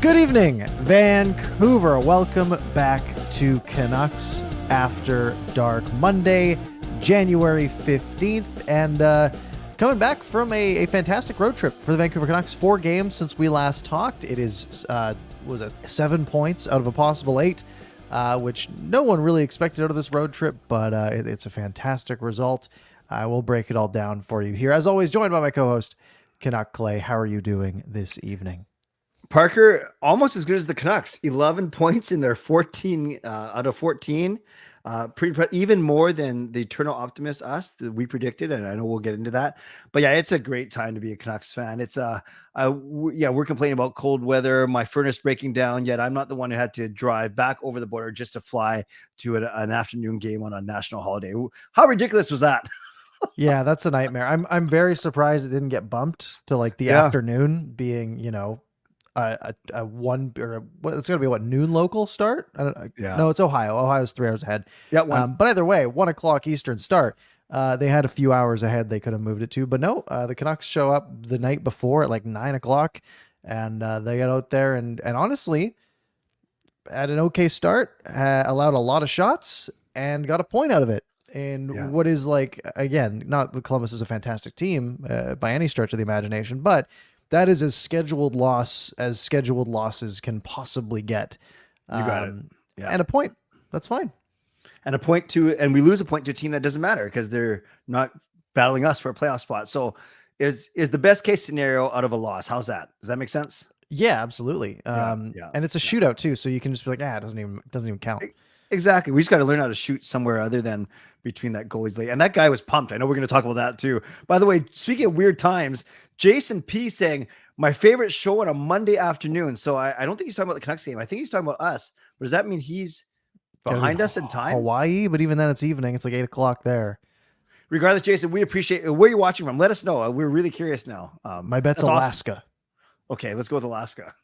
Good evening, Vancouver. Welcome back to Canucks After Dark, Monday, January 15th, and coming back from a fantastic road trip for the Vancouver Canucks. 4 games since we last talked. It is, 7 points out of a possible 8, which no one really expected out of this road trip, but it's a fantastic result. I will break it all down for you here. As always, joined by my co-host, Canuck Clay. How are you doing this evening? Parker, almost as good as the Canucks. 11 points in their 14 out of 14. Even more than the eternal optimist us that we predicted, and I know we'll get into that. But yeah, it's a great time to be a Canucks fan. It's we're complaining about cold weather, my furnace breaking down. Yet I'm not the one who had to drive back over the border just to fly to an afternoon game on a national holiday. How ridiculous was that? Yeah, that's a nightmare. I'm very surprised it didn't get bumped to like the afternoon, being a one or it's gonna be noon local start. No, it's Ohio. Ohio's 3 hours ahead. Yeah, but either way, 1 o'clock Eastern start. They had a few hours ahead they could have moved it to, but no. The Canucks show up the night before at like 9 o'clock, and they get out there and honestly had an okay start. Allowed a lot of shots and got a point out of it. And what is like, again, not that Columbus is a fantastic team by any stretch of the imagination, but that is as scheduled losses can possibly get. You got it. Yeah. And a point. That's fine. And we lose a point to a team that doesn't matter because they're not battling us for a playoff spot. So is the best case scenario out of a loss. How's that? Does that make sense? Yeah, absolutely. And it's a shootout too. So you can just be like, it doesn't even count. Exactly. We just got to learn how to shoot somewhere other than between that goalie's leg. And that guy was pumped. I know we're going to talk about that too. By the way, speaking of weird times, Jason P saying my favorite show on a Monday afternoon. So I don't think he's talking about the Canucks game. I think he's talking about us. But does that mean he's behind us in time? Hawaii, but even then it's evening. It's like 8 o'clock there. Regardless, Jason, we appreciate where you're watching from. Let us know. We're really curious now. My bet's Alaska. Awesome. Okay, let's go with Alaska.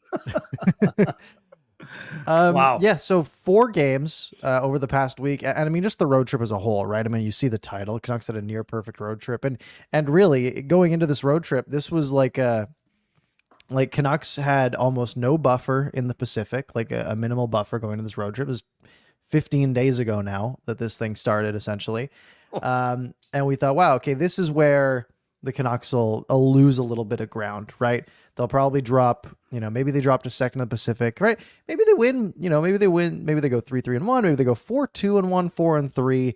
Wow. Yeah. So 4 games over the past week. And I mean, just the road trip as a whole, right? I mean, you see the title. Canucks had a near perfect road trip. And really going into this road trip, this was like Canucks had almost no buffer in the Pacific, like a minimal buffer going into this road trip. It was 15 days ago now that this thing started essentially. And we thought, wow, okay, this is where the Canucks will lose a little bit of ground, right? They'll probably drop, maybe they dropped a second in the Pacific, right? Maybe they win, maybe they go 3-3-1, maybe they go 4-2-1, 4-3.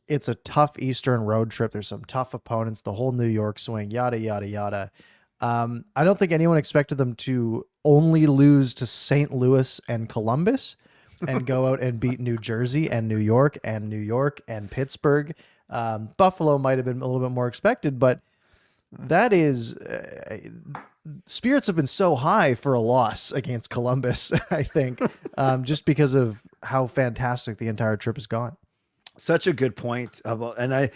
It's a tough Eastern road trip. There's some tough opponents, the whole New York swing, yada, yada, yada. I don't think anyone expected them to only lose to St. Louis and Columbus and go out and beat New Jersey and New York and Pittsburgh. Buffalo might have been a little bit more expected, but that is spirits have been so high for a loss against Columbus, I think, just because of how fantastic the entire trip has gone. Such a good point. And I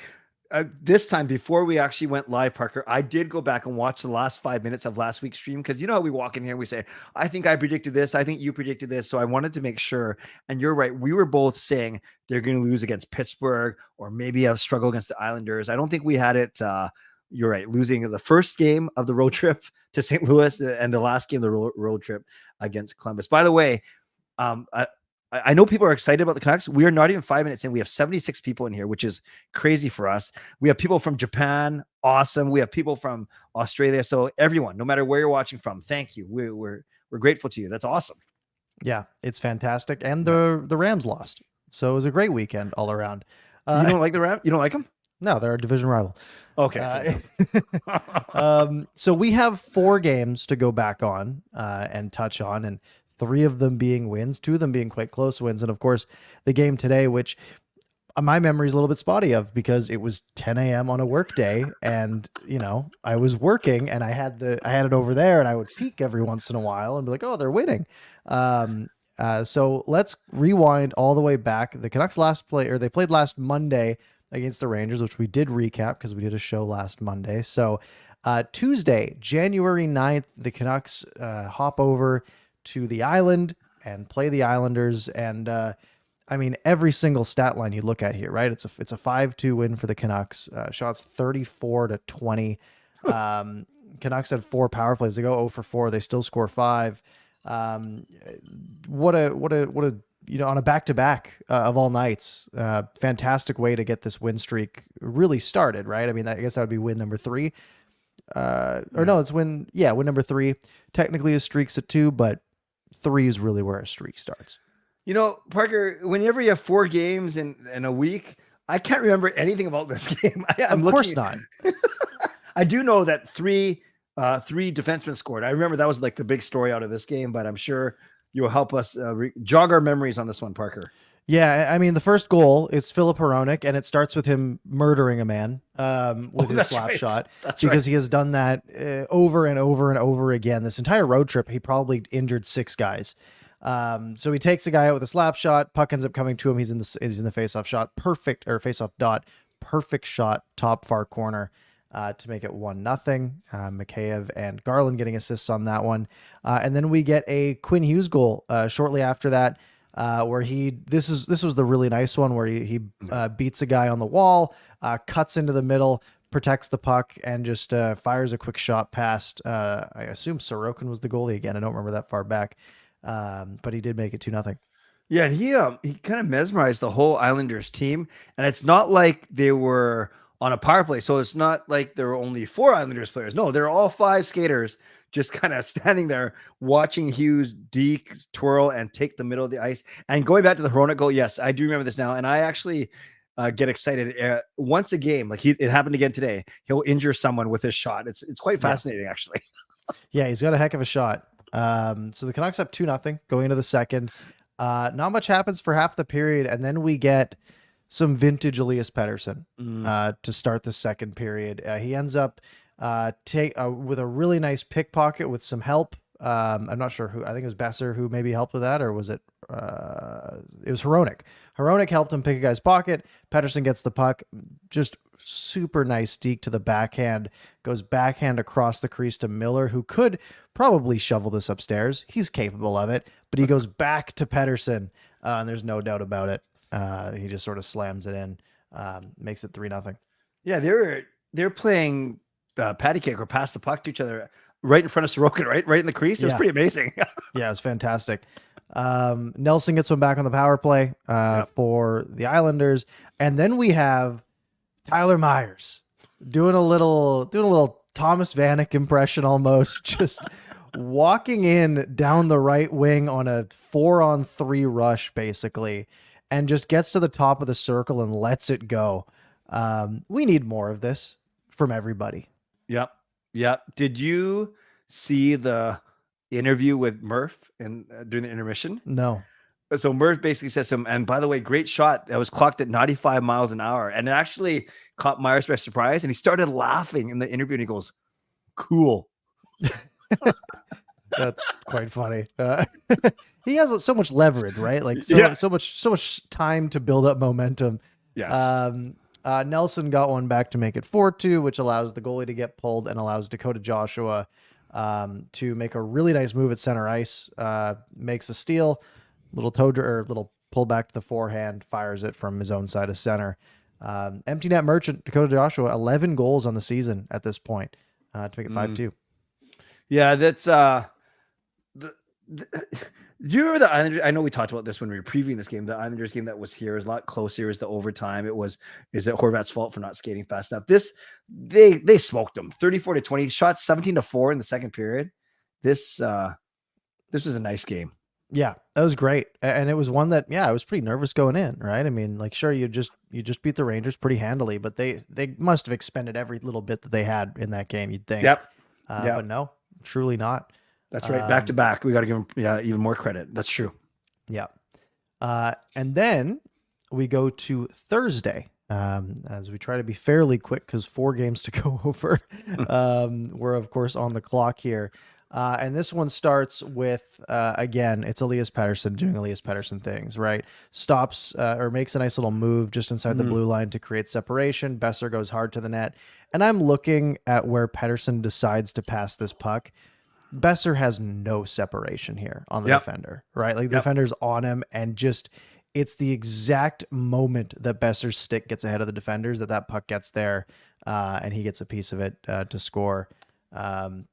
this time before we actually went live, Parker, I did go back and watch the last 5 minutes of last week's stream because you know how we walk in here and we say, I think I predicted this. I think you predicted this. So I wanted to make sure. And you're right. We were both saying they're going to lose against Pittsburgh or maybe have struggle against the Islanders. I don't think we had it. You're right. Losing the first game of the road trip to St. Louis and the last game of the road trip against Columbus. By the way, I know people are excited about the Canucks. We are not even 5 minutes in. We have 76 people in here, which is crazy for us. We have people from Japan. Awesome. We have people from Australia. So everyone, no matter where you're watching from, thank you. We're grateful to you. That's awesome. Yeah, it's fantastic. And the Rams lost. So it was a great weekend all around. You don't like the Rams? You don't like them? No, they're a division rival. Okay. So we have 4 games to go back on and touch on, and 3 of them being wins, 2 of them being quite close wins. And of course, the game today, which my memory is a little bit spotty of because it was 10 a.m. on a work day. And, I was working and I had it over there and I would peek every once in a while and be like, oh, they're winning. So let's rewind all the way back. The Canucks they played last Monday against the Rangers, which we did recap because we did a show last Monday. So Tuesday, January 9th, the Canucks hop over to the island and play the Islanders. And I mean, every single stat line you look at here, right? It's a 5-2 win for the Canucks. Shots 34-20. Canucks had 4 power plays. They go 0 for 4. They still score 5. Um, what a on a back-to-back of all nights, fantastic way to get this win streak really started, right? I mean, I guess that would be win number 3. Or no, it's win number 3. Technically a streak's at 2, but 3 is really where a streak starts. Parker, whenever you have 4 games in a week, I can't remember anything about this game. Of course not. I do know that 3 defensemen scored. I remember that was like the big story out of this game, but I'm sure you'll help us jog our memories on this one, Parker. Yeah, I mean, the first goal is Filip Hronek, and it starts with him murdering a man with his slap shot. Because he has done that over and over and over again. This entire road trip, he probably injured 6 guys. So he takes a guy out with a slap shot. Puck ends up coming to him. He's in the face-off shot. Face-off dot. Perfect shot, top far corner. To make it 1-0. Mikheyev and Garland getting assists on that one. And then we get a Quinn Hughes goal shortly after that, where this was the really nice one where he beats a guy on the wall, cuts into the middle, protects the puck, and just fires a quick shot past, I assume Sorokin was the goalie again. I don't remember that far back, but he did make it 2-0. Yeah, and he kind of mesmerized the whole Islanders team. And it's not like they were on a power play. So it's not like there were only 4 Islanders players. No, they're all 5 skaters just kind of standing there watching Hughes deke, twirl, and take the middle of the ice. And going back to the Hronek goal, yes, I do remember this now. And I actually get excited once a game. Like it happened again today. He'll injure someone with his shot. It's quite fascinating, actually. Yeah, he's got a heck of a shot. So the Canucks up 2-0 going into the second. Not much happens for half the period, and then we get some vintage Elias Pettersson to start the second period. He ends up with a really nice pickpocket with some help. I'm not sure who. I think it was Besser who maybe helped with that, or was it? It was Hronek. Hronek helped him pick a guy's pocket. Pettersson gets the puck. Just super nice deke to the backhand. Goes backhand across the crease to Miller, who could probably shovel this upstairs. He's capable of it, but he goes back to Pettersson, and there's no doubt about it. He just sort of slams it in, makes it 3-0. Yeah, they're playing patty cake or pass the puck to each other right in front of Sorokin, right in the crease. It was pretty amazing. Yeah, it was fantastic. Nelson gets one back on the power play for the Islanders, and then we have Tyler Myers doing a little Thomas Vanek impression almost, just walking in down the right wing on a 4-on-3 rush basically, and just gets to the top of the circle and lets it go. We need more of this from everybody. Yep. Did you see the interview with Murph during the intermission? No. So Murph basically says to him, and by the way, great shot. That was clocked at 95 miles an hour. And it actually caught Myers by surprise. And he started laughing in the interview and he goes, cool. That's quite funny. He has so much leverage, right? Like so much time to build up momentum. Yes. Nelson got one back to make it 4-2, which allows the goalie to get pulled and allows Dakota Joshua to make a really nice move at center ice. Makes a steal, little pull back to the forehand, fires it from his own side of center. Empty net merchant Dakota Joshua, 11 goals on the season at this point to make it 5-2. Yeah, that's do you remember the Islanders? I know we talked about this when we were previewing this game. The Islanders game that was here is a lot closer. Is the overtime? Is it Horvat's fault for not skating fast enough? They smoked them 34-20, shots 17-4 in the second period. This was a nice game. Yeah, that was great. And it was one that, I was pretty nervous going in, right? I mean, like, sure, you just beat the Rangers pretty handily, but they must have expended every little bit that they had in that game, you'd think. Yep. But no, truly not. That's right. Back to back. We got to give them even more credit. That's true. Yeah. And then we go to Thursday, as we try to be fairly quick because 4 games to go over. We're, of course, on the clock here. And this one starts with, again, it's Elias Pettersson doing Elias Pettersson things, right? Stops or makes a nice little move just inside the blue line to create separation. Besser goes hard to the net. And I'm looking at where Pettersson decides to pass this puck. Besser has no separation here on the defender, right? Like the defender's on him, and just it's the exact moment that Besser's stick gets ahead of the defenders that puck gets there, and he gets a piece of it to score.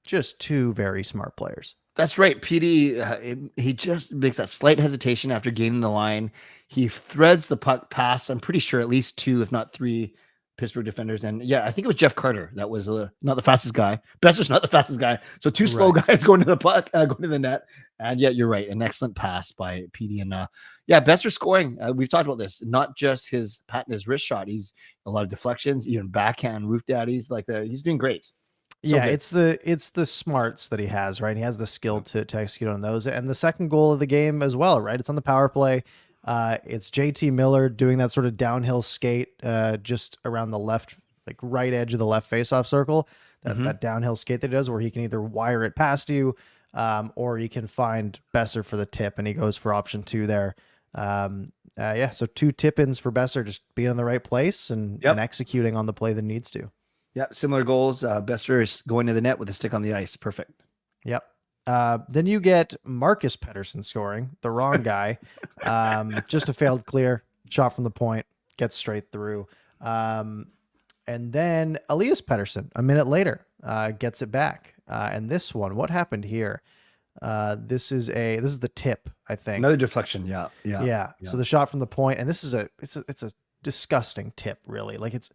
Just 2 very smart players. That's right. PD, he just makes that slight hesitation after gaining the line. He threads the puck past, I'm pretty sure, at least two, if not three Pittsburgh defenders. And yeah, I think it was Jeff Carter that was not the fastest guy. Besser's not the fastest guy. So two slow Right. guys going to the puck, going to the net. And yeah, you're right. An excellent pass by PD. And yeah, Besser scoring. We've talked about this. Not just his patting his wrist shot. He's a lot of deflections, even backhand roof daddies. He's doing great. So yeah, good. it's the smarts that he has, right? He has the skill to execute on those. And the second goal of the game as well, right? It's on the power play. It's JT Miller doing that sort of downhill skate just around the left, like right edge of the left faceoff circle. That downhill skate that he does, where he can either wire it past you, or he can find Besser for the tip, and he goes for option 2 there. Yeah, so 2 tip-ins for Besser, just being in the right place and executing on the play that needs to. Yeah, similar goals. Besser is going to the net with a stick on the ice. Perfect. Yep. Then you get Marcus Pettersson scoring, the wrong guy. Just a failed clear, shot from the point, gets straight through. And then Elias Pettersson, a minute later, gets it back. And this one, what happened here? This is the tip, I think. Another deflection. Yeah. So the shot from the point, and this is it's a disgusting tip, really. Like it's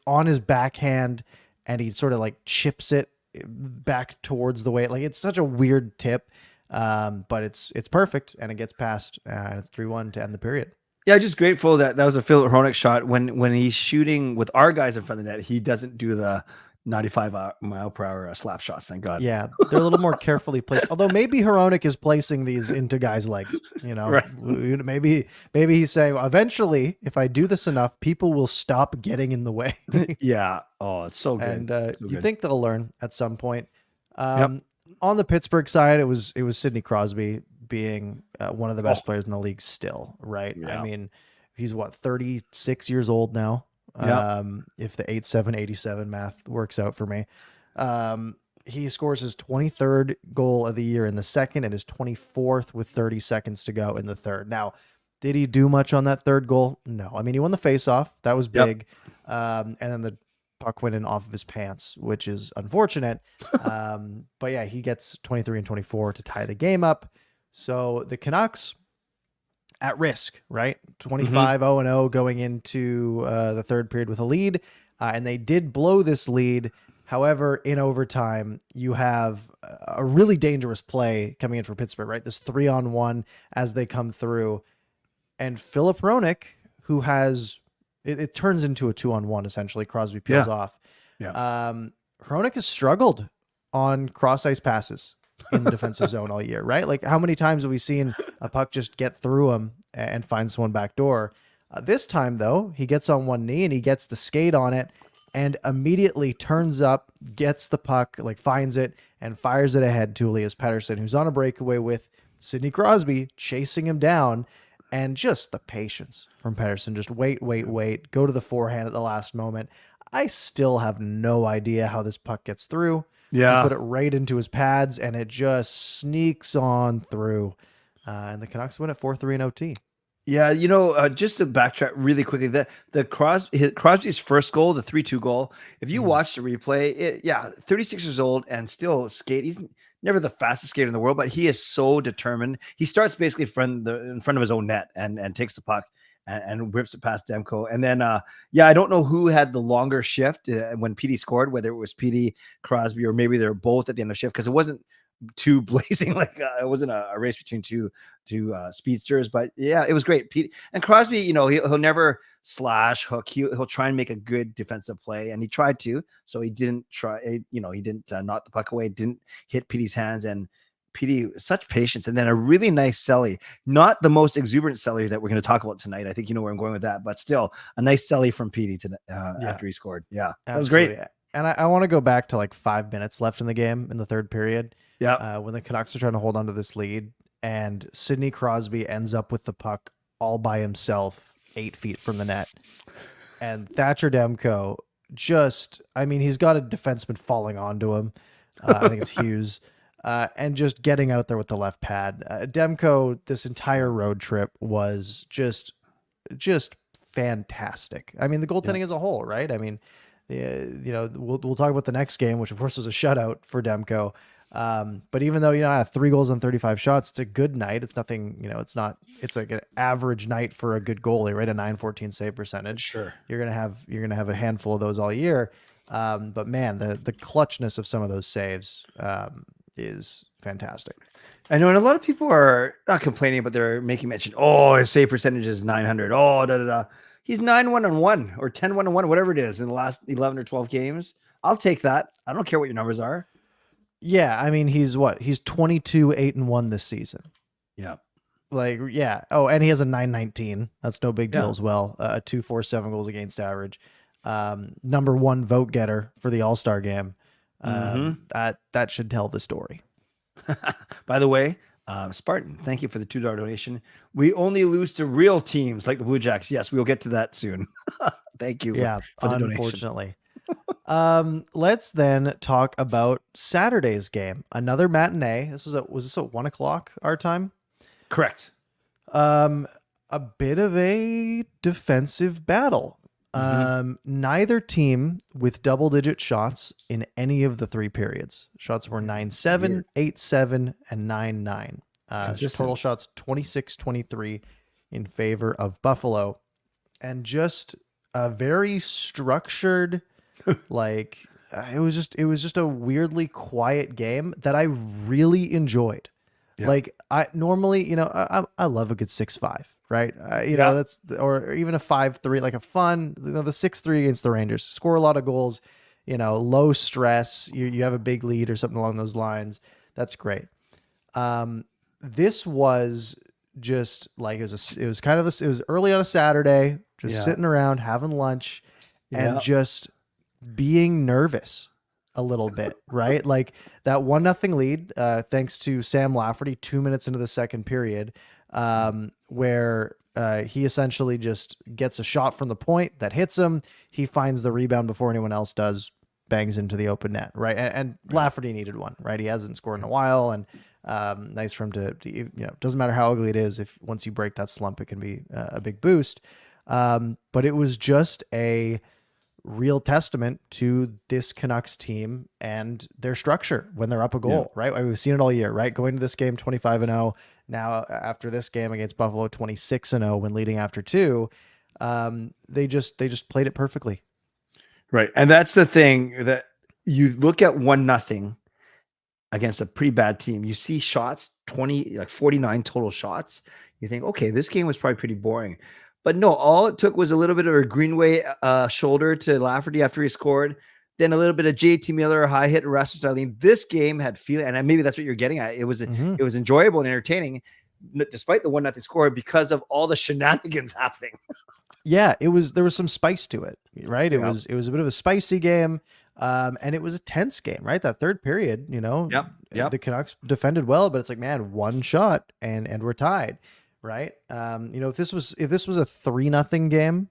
on his backhand, and he sort of like chips it back towards the way. Like it's such a weird tip, but it's perfect, and it gets past, and it's 3-1 to end the period. Yeah, just grateful that was a Philip Hronek shot. When he's shooting with our guys in front of the net, he doesn't do the 95 mile per hour slap shots. Thank God. Yeah, they're a little more carefully placed. Although maybe Hronek is placing these into guys' legs. You know, Right. maybe he's saying, well, eventually, if I do this enough, people will stop getting in the way. Yeah. Oh, it's so good. And So you good. think they'll learn at some point. On the Pittsburgh side, it was Sidney Crosby being one of the best players in the league still, right? Yeah. I mean, he's 36 years old now. If the 87 math works out for me. He scores his 23rd goal of the year in the second and his 24th with 30 seconds to go in the third. Now, did he do much on that third goal? No. I mean, he won the faceoff. That was big. And then the puck went in off of his pants, which is unfortunate. But yeah, he gets 23 and 24 to tie the game up. So the Canucks at risk, right? 25-0-0 going into the third period with a lead. And they did blow this lead. However, in overtime, you have a really dangerous play coming in for Pittsburgh, right? This 3-on-1 as they come through. And Philip Hronek, who has... It turns into a 2-on-1, essentially. Crosby peels off. Yeah. Hronek has struggled on cross-ice passes in the defensive zone all year, right? Like, how many times have we seen a puck just get through him and find someone back door? This time, though, he gets on one knee and he gets the skate on it and immediately turns up, gets the puck, like finds it, and fires it ahead to Elias Pettersson, who's on a breakaway with Sidney Crosby chasing him down. And just the patience from Pettersson. Just wait, go to the forehand at the last moment. I still have no idea how this puck gets through. Yeah. He put it right into his pads, and it just sneaks on through. And the Canucks win at 4-3 in OT. Yeah, just to backtrack really quickly, the Crosby's first goal, the 3-2 goal, if you watch the replay, 36 years old and still skate. He's never the fastest skater in the world, but he is so determined. He starts basically in front of his own net and takes the puck and whips it past Demko. And then, I don't know who had the longer shift when PD scored, whether it was PD, Crosby, or maybe they're both at the end of shift, because it wasn't too blazing, like it wasn't a race between two speedsters. But yeah, it was great. Pete and Crosby, he'll never slash hook. He'll try and make a good defensive play, and he tried to. So he didn't try. He didn't knock the puck away. Didn't hit Petey's hands, and Petey such patience. And then a really nice celly, not the most exuberant celly that we're going to talk about tonight. I think you know where I'm going with that, but still a nice celly from Petey after he scored. Yeah, that was great. And I want to go back to like 5 minutes left in the game in the third period. Yeah. When the Canucks are trying to hold on to this lead, and Sidney Crosby ends up with the puck all by himself 8 feet from the net. And Thatcher Demko he's got a defenseman falling onto him. I think it's Hughes. And just getting out there with the left pad. Demko, this entire road trip was just fantastic. I mean, the goaltending as a whole, right? I mean, we'll talk about the next game, which of course was a shutout for Demko. But even though, I have 3 goals on 35 shots, it's a good night. It's nothing, it's like an average night for a good goalie, right? A 914 save percentage. Sure. You're going to have a handful of those all year. But man, the clutchness of some of those saves, is fantastic. I know, and a lot of people are not complaining, but they're making mention. Oh, his save percentage is 900. Oh, da da da. He's 9-1-1 or 10-1-1, whatever it is in the last 11 or 12 games. I'll take that. I don't care what your numbers are. Yeah, I mean, he's 22-8-1 this season. Yeah. Like, yeah. Oh, and he has a 919. That's no big deal Yeah. as well. A 247 goals against average. Number 1 vote getter for the All-Star Game. That should tell the story. By the way, Spartan, thank you for the $2 donation. We only lose to real teams like the Blue Jackets. Yes, we'll get to that soon. Thank you. Yeah, for the unfortunately. Let's then talk about Saturday's game. Another matinee. Was this at 1:00 our time? Correct. A bit of a defensive battle. Neither team with double-digit shots in any of the 3 periods. Shots were 9-7, 8-7, and 9-9. Total shots 26-23 in favor of Buffalo, and just a very structured, like it was just a weirdly quiet game that I really enjoyed. Yeah. Like I normally, I love a good 6-5. Right. That's, or even a 5-3, like a fun, the 6-3 against the Rangers, score a lot of goals, low stress. You have a big lead or something along those lines. That's great. This was just like, it was early on a Saturday, just sitting around having lunch and just being nervous a little bit, right? Like that 1-0 lead, thanks to Sam Lafferty 2 minutes into the second period, where he essentially just gets a shot from the point that hits him. He finds the rebound before anyone else does, bangs into the open net, right? And Lafferty needed one, right? He hasn't scored in a while, and nice for him to doesn't matter how ugly it is, if once you break that slump, it can be a big boost. But it was just a real testament to this Canucks team and their structure when they're up a goal, right? We've seen it all year, right? Going to this game 25-0. Now after this game against Buffalo, 26-0 when leading after 2. They just played it perfectly. Right. And that's the thing, that you look at 1-0 against a pretty bad team. You see shots, 49 total shots. You think, okay, this game was probably pretty boring. But no, all it took was a little bit of a Greenway shoulder to Lafferty after he scored. Then a little bit of JT Miller, high hit, Rasmus Dahlin. This game had feeling, and maybe that's what you're getting at. It was enjoyable and entertaining, despite the 1-0 score, because of all the shenanigans happening. Yeah, there was some spice to it, right? It was a bit of a spicy game, and it was a tense game, right? That third period, the Canucks defended well, but it's like, man, one shot and we're tied. Right. If this was a 3-0 game,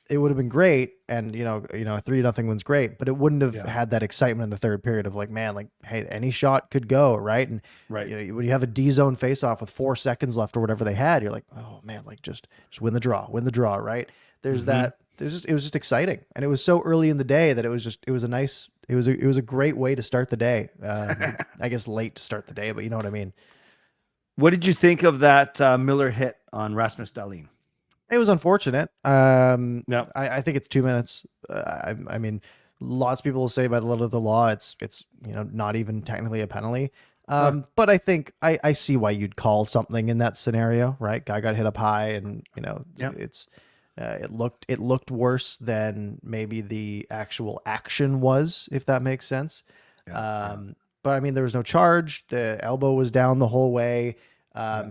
it would have been great. And, a 3-0 win's great, but it wouldn't have had that excitement in the third period of like, man, like, hey, any shot could go. Right. And when you have a D zone face off with 4 seconds left or whatever they had, you're like, oh man, like just win the draw. Right. There's it was just exciting. And it was so early in the day that it was a great way to start the day. I guess late to start the day, but you know what I mean? What did you think of that Miller hit on Rasmus Dahlin? It was unfortunate. I think it's 2 minutes. I mean, lots of people will say by the letter of the law, it's not even technically a penalty. But I think I see why you'd call something in that scenario, right? Guy got hit up high, and it looked worse than maybe the actual action was, if that makes sense. But I mean, there was no charge. The elbow was down the whole way.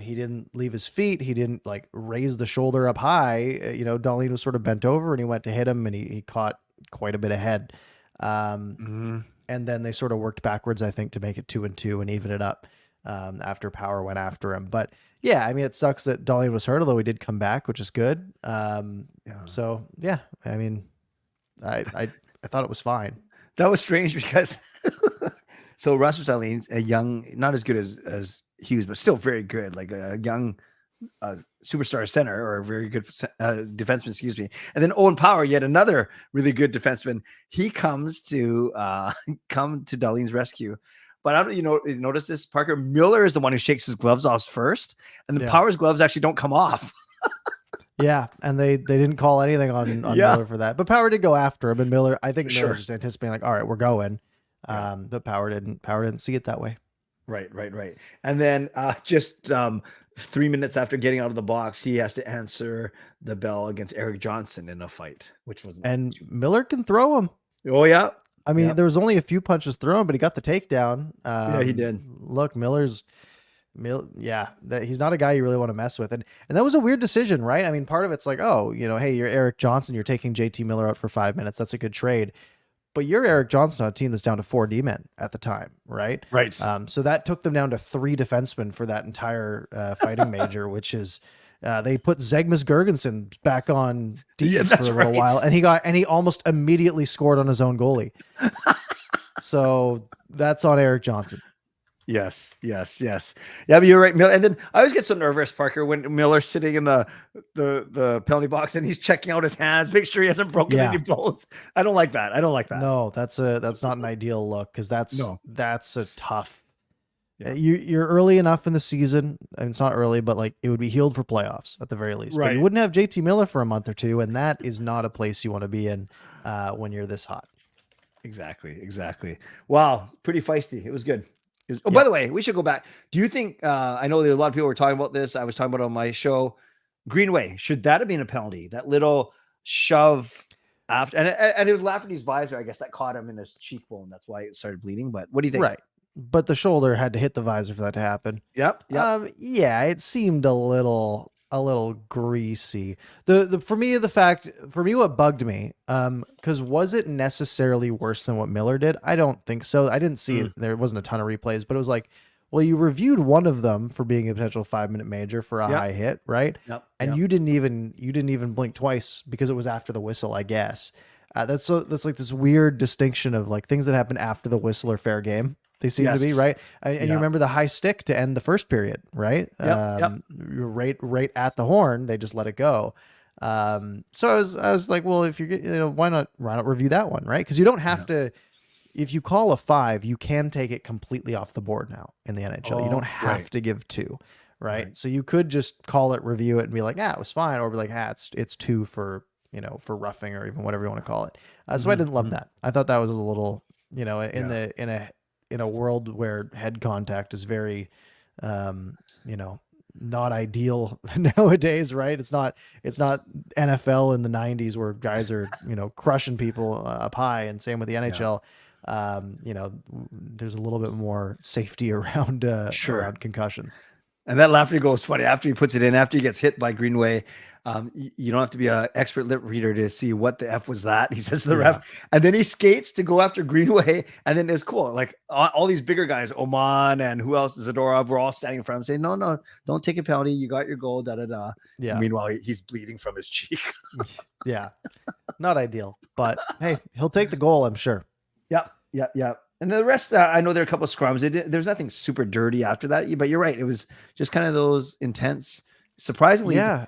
He didn't leave his feet. He didn't like raise the shoulder up high. Dahlin was sort of bent over and he went to hit him, and he caught quite a bit ahead. And then they sort of worked backwards, I think, to make it 2-2 and even it up after Power went after him. But yeah, I mean, it sucks that Dahlin was hurt, although he did come back, which is good. So yeah, I mean, I thought it was fine. That was strange because so Rasmus Dahlin, a young, not as good as Hughes, but still very good, like a young superstar center, or a very good defenseman, excuse me. And then Owen Power, yet another really good defenseman. He comes to Dahlin's rescue. but I don't, you notice this, Parker? Miller is the one who shakes his gloves off first, and the Power's gloves actually don't come off. Yeah, and they didn't call anything on Miller for that. But Power did go after him, and Miller, I think Miller was just anticipating like, all right, we're going. But Power didn't see it that way. Right. And then just 3 minutes after getting out of the box, he has to answer the bell against Eric Johnson in a fight, which was Miller can throw him. Oh yeah. I mean, there was only a few punches thrown, but he got the takedown. Yeah, he did. Look, he's not a guy you really want to mess with. And that was a weird decision, right? I mean, part of it's like, oh, hey, you're Eric Johnson, you're taking JT Miller out for 5 minutes. That's a good trade. But you're Eric Johnson on a team that's down to 4 D-men at the time, right? Right. So that took them down to 3 defensemen for that entire fighting major, which is they put Zegmas Girgensson back on D for a little while, and he almost immediately scored on his own goalie. So that's on Eric Johnson. Yes. Yeah, but you're right, Miller. And then I always get so nervous, Parker, when Miller's sitting in the penalty box and he's checking out his hands, make sure he hasn't broken any bones. I don't like that. No, that's not an ideal look, because that's a tough. Yeah. You're early enough in the season, and it's not early, but like it would be healed for playoffs at the very least. Right. But you wouldn't have JT Miller for a month or two, and that is not a place you want to be in when you're this hot. Exactly. Wow, pretty feisty. It was good. By the way, we should go back. Do you think, I know there are a lot of people were talking about this. I was talking about it on my show. Greenway, should that have been a penalty? That little shove after, and it was Lafferty's visor, I guess, that caught him in his cheekbone. That's why it started bleeding. But what do you think? Right. But the shoulder had to hit the visor for that to happen. Yep. Yeah, it seemed a little greasy. For me, what bugged me, because was it necessarily worse than what Miller did? I don't think so. I didn't see it. There wasn't a ton of replays, but it was like, well, you reviewed one of them for being a potential 5-minute major for a high hit, right? And you didn't even blink twice because it was after the whistle, I guess. That's like this weird distinction of like things that happen after the whistle are fair game. They seem to be, right? And you remember the high stick to end the first period, right? Right at the horn, they just let it go. So I was like, well, if you're, why not review that one, right? Because you don't have to. If you call a 5, you can take it completely off the board now in the NHL. You don't have to give 2, right? So you could just call it, review it, and be like, it was fine, or be like, it's 2 for for roughing, or even whatever you want to call it. So I didn't love that. I thought that was a little, in a world where head contact is very, not ideal nowadays, right? It's not NFL in the 90s where guys are, crushing people up high, and same with the NHL. There's a little bit more safety around concussions. And that Lafferty goal is funny. After he puts it in, after he gets hit by Greenway, you don't have to be an expert lip reader to see what the F was that. He says to the ref, and then he skates to go after Greenway. And then it's cool. Like all these bigger guys, Oman and who else, Zadorov, we're all standing in front of him saying, no, don't take a penalty. You got your goal, da-da-da. Yeah. Meanwhile, he's bleeding from his cheek. Yeah. Not ideal, but hey, he'll take the goal, I'm sure. Yeah. And the rest, I know there are a couple of scrums. There's nothing super dirty after that, but you're right. It was just kind of those intense, surprisingly. Yeah.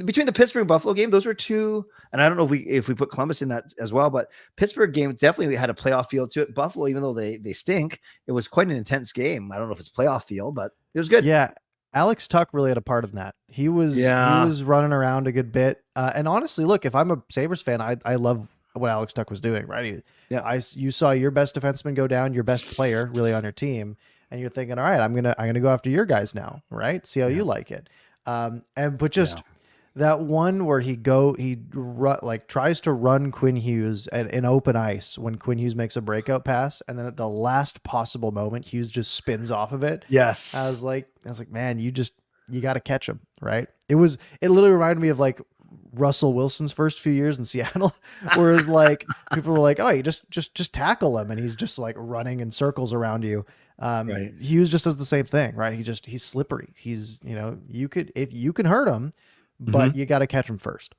Between the Pittsburgh and Buffalo game, those were 2. And I don't know if we put Columbus in that as well, but Pittsburgh game definitely had a playoff feel to it. Buffalo, even though they stink, it was quite an intense game. I don't know if it's playoff feel, but it was good. Yeah. Alex Tuck really had a part in that. He was running around a good bit. And honestly, look, if I'm a Sabres fan, I love what Alex Tuck was doing, right? You saw your best defenseman go down, your best player really on your team, and you're thinking, all right, I'm gonna go after your guys now, right? See how you like it. That one where he tries to run Quinn Hughes in open ice when Quinn Hughes makes a breakout pass, and then at the last possible moment, Hughes just spins off of it. Yes, I was like, man, you got to catch him, right? It literally reminded me of like Russell Wilson's first few years in Seattle, whereas like people were like, oh, you just tackle him, and he's just like running in circles around you. Hughes just does the same thing, right? He's slippery. He's, you can hurt him, but you got to catch him first.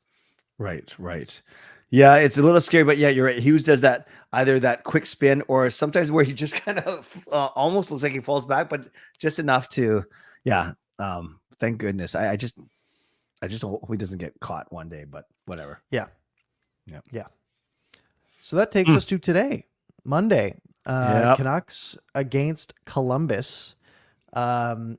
Right. Yeah, it's a little scary, but yeah, you're right. Hughes does that, either that quick spin or sometimes where he just kind of almost looks like he falls back, but just enough to, thank goodness. I just hope he doesn't get caught one day, but whatever. Yeah. So that takes us to today, Monday. Yep. Canucks against Columbus, and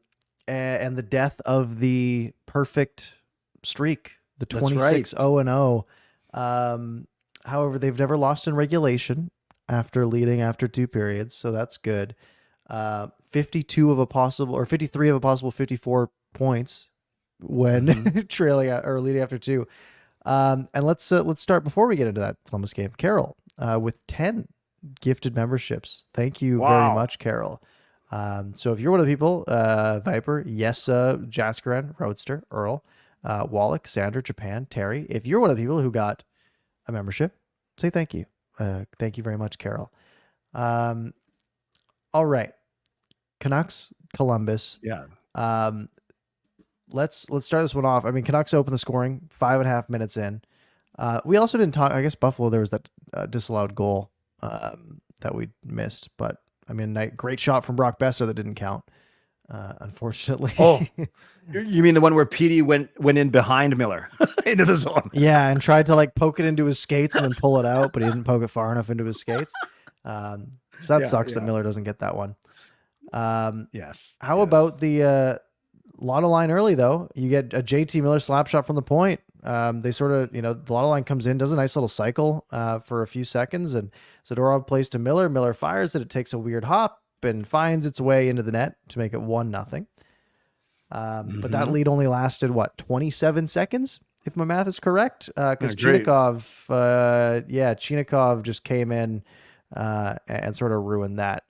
the death of the perfect streak, the That's right. 26-0-0. However, they've never lost in regulation after leading after 2 periods, so that's good. 52 of a possible, or 53 of a possible 54 points when trailing or leading after 2. And let's start before we get into that Columbus game. Carol, with 10 gifted memberships. Thank you very much, Carol. So if you're one of the people, Viper, yes, Jaskaren, Roadster, Earl, Wallach, Sandra, Japan, Terry, if you're one of the people who got a membership, say thank you. Thank you very much, Carol. All right. Canucks, Columbus. Yeah. Let's start this one off. I mean, Canucks open the scoring 5.5 minutes in. We also didn't talk, I guess Buffalo, there was that disallowed goal that we missed, but I mean, great shot from Brock Besser that didn't count, unfortunately. Oh, you mean the one where Petey went in behind Miller into the zone? Yeah, and tried to like poke it into his skates and then pull it out, but he didn't poke it far enough into his skates. So that sucks that Miller doesn't get that one. Yes. How about the Lotto line early, though? You get a JT Miller slap shot from the point. They sort of, the Lotto line comes in, does a nice little cycle for a few seconds, and Zadorov plays to Miller. Miller fires it. It takes a weird hop and finds its way into the net to make it 1-0. But that lead only lasted, 27 seconds, if my math is correct? Because Chinikov just came in and sort of ruined that.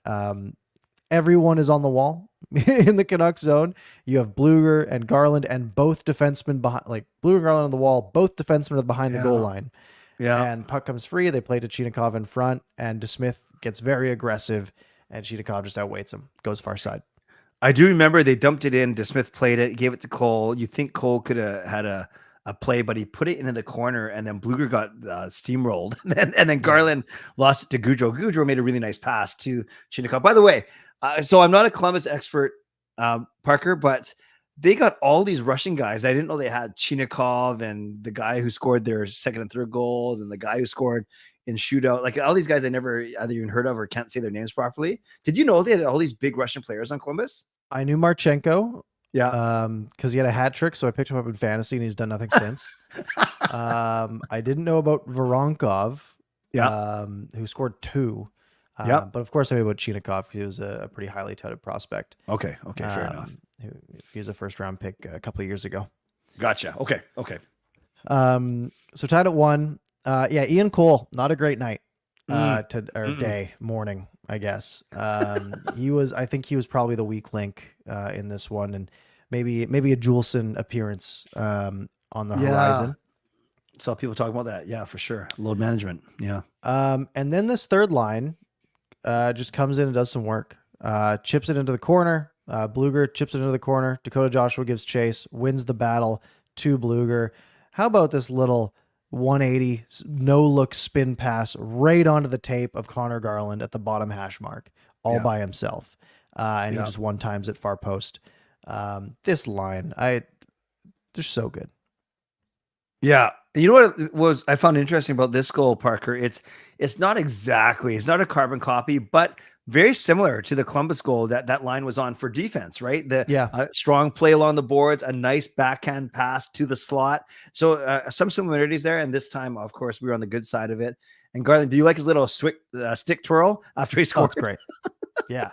Everyone is on the wall in the Canucks zone. You have Bluger and Garland and both defensemen behind, like Bluger and Garland on the wall, both defensemen are behind the goal line. Yeah. And puck comes free. They play to Chinikov in front, and DeSmith gets very aggressive, and Chinikov just outweights him, goes far side. I do remember they dumped it in. DeSmith played it, gave it to Cole. You think Cole could have had a play, but he put it into the corner, and then Bluger got steamrolled. and then Garland lost it to Goudreau. Goudreau made a really nice pass to Chinikov. By the way, so I'm not a Columbus expert, Parker, but they got all these Russian guys. I didn't know they had Chinikov and the guy who scored their second and third goals and the guy who scored in shootout. Like all these guys I never either even heard of or can't say their names properly. Did you know they had all these big Russian players on Columbus? I knew Marchenko. Yeah. Because he had a hat trick, so I picked him up in fantasy and he's done nothing since. I didn't know about Voronkov, who scored 2. But of course I knew about Chinikov because he was a pretty highly touted prospect. Okay, fair enough. He was a first round pick a couple of years ago. Gotcha. Okay. So tied at 1. Ian Cole, not a great night morning, I guess. I think he was probably the weak link in this one, and maybe a Juleson appearance on the horizon. Saw people talking about that. Yeah, for sure. Load management. Yeah. And then this third line just comes in and does some work. Chips it into the corner. Bluger chips it into the corner. Dakota Joshua gives chase, wins the battle to Bluger. How about this little 180 no-look spin pass right onto the tape of Connor Garland at the bottom hash mark, all by himself. And he just one-times it far post. This line, they're so good. Yeah. You know what I found interesting about this goal, Parker? It's not a carbon copy, but very similar to the Columbus goal that line was on for defense, right? Strong play along the boards, a nice backhand pass to the slot. So some similarities there. And this time, of course, we were on the good side of it. And Garland, do you like his little stick twirl after he scored? That's great. Yeah.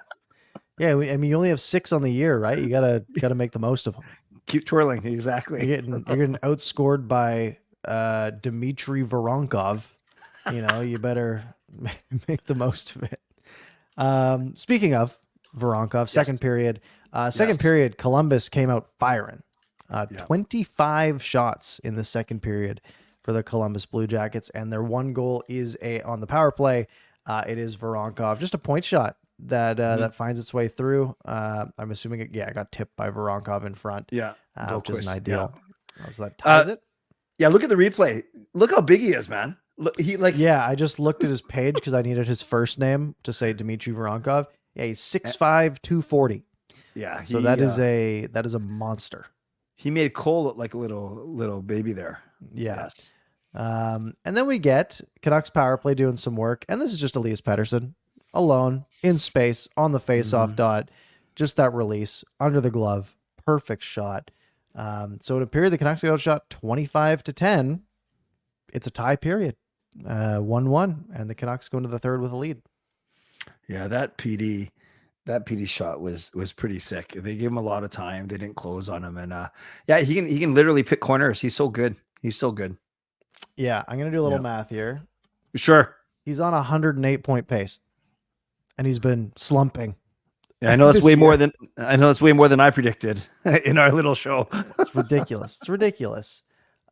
Yeah. I mean, you only have 6 on the year, right? You gotta make the most of them. Keep twirling. Exactly. You're getting outscored by Dmitry Voronkov. You better make the most of it. Speaking of Voronkov, second period, Columbus came out firing. 25 shots in the second period for the Columbus Blue Jackets, and their one goal is on the power play. It is Voronkov, just a point shot that finds its way through. I'm assuming it got tipped by Voronkov in front. Which isn't ideal. So that ties it. Yeah, look at the replay. Look how big he is, man. I just looked at his page because I needed his first name to say Dmitry Voronkov. Yeah, he's 6'5", 240. Yeah, so that is a monster. He made Cole look like a little baby there. Yeah. Yes. And then we get Canucks power play doing some work, and this is just Elias Pettersson. alone in space on the face-off Mhm. dot. Just that release under the glove. Perfect shot. So in a period, the Canucks got outshot 25-10. It's a tie period. 1-1, and the Canucks go into the third with a lead. Yeah, that PD shot was pretty sick. They gave him a lot of time. They didn't close on him, and yeah, he can literally pick corners. He's so good. He's so good. Yeah, I'm gonna do a little Yeah. math here. Sure. He's on a 108-point pace, and he's been slumping. Yeah, I know that's this way year. more than I predicted in our little show. It's ridiculous. It's ridiculous.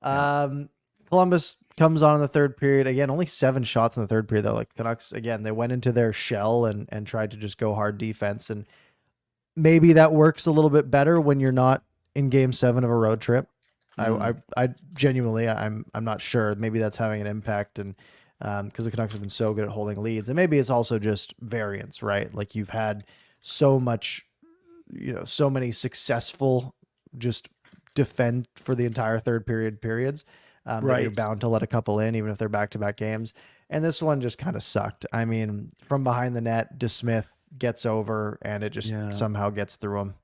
Columbus comes on in the third period. Again, only 7 shots in the third period, though. Like Canucks, again, they went into their shell and tried to just go hard defense. And maybe that works a little bit better when you're not in game 7 of a road trip. I genuinely, I'm not sure. Maybe that's having an impact, and because the Canucks have been so good at holding leads, and maybe it's also just variance, right? Like you've had so much, so many successful just defend for the entire third period periods. That you're Right. bound to let a couple in, even if they're back-to-back games. And this one just kind of sucked. I mean, from behind the net, DeSmith gets over, and it just somehow gets through him.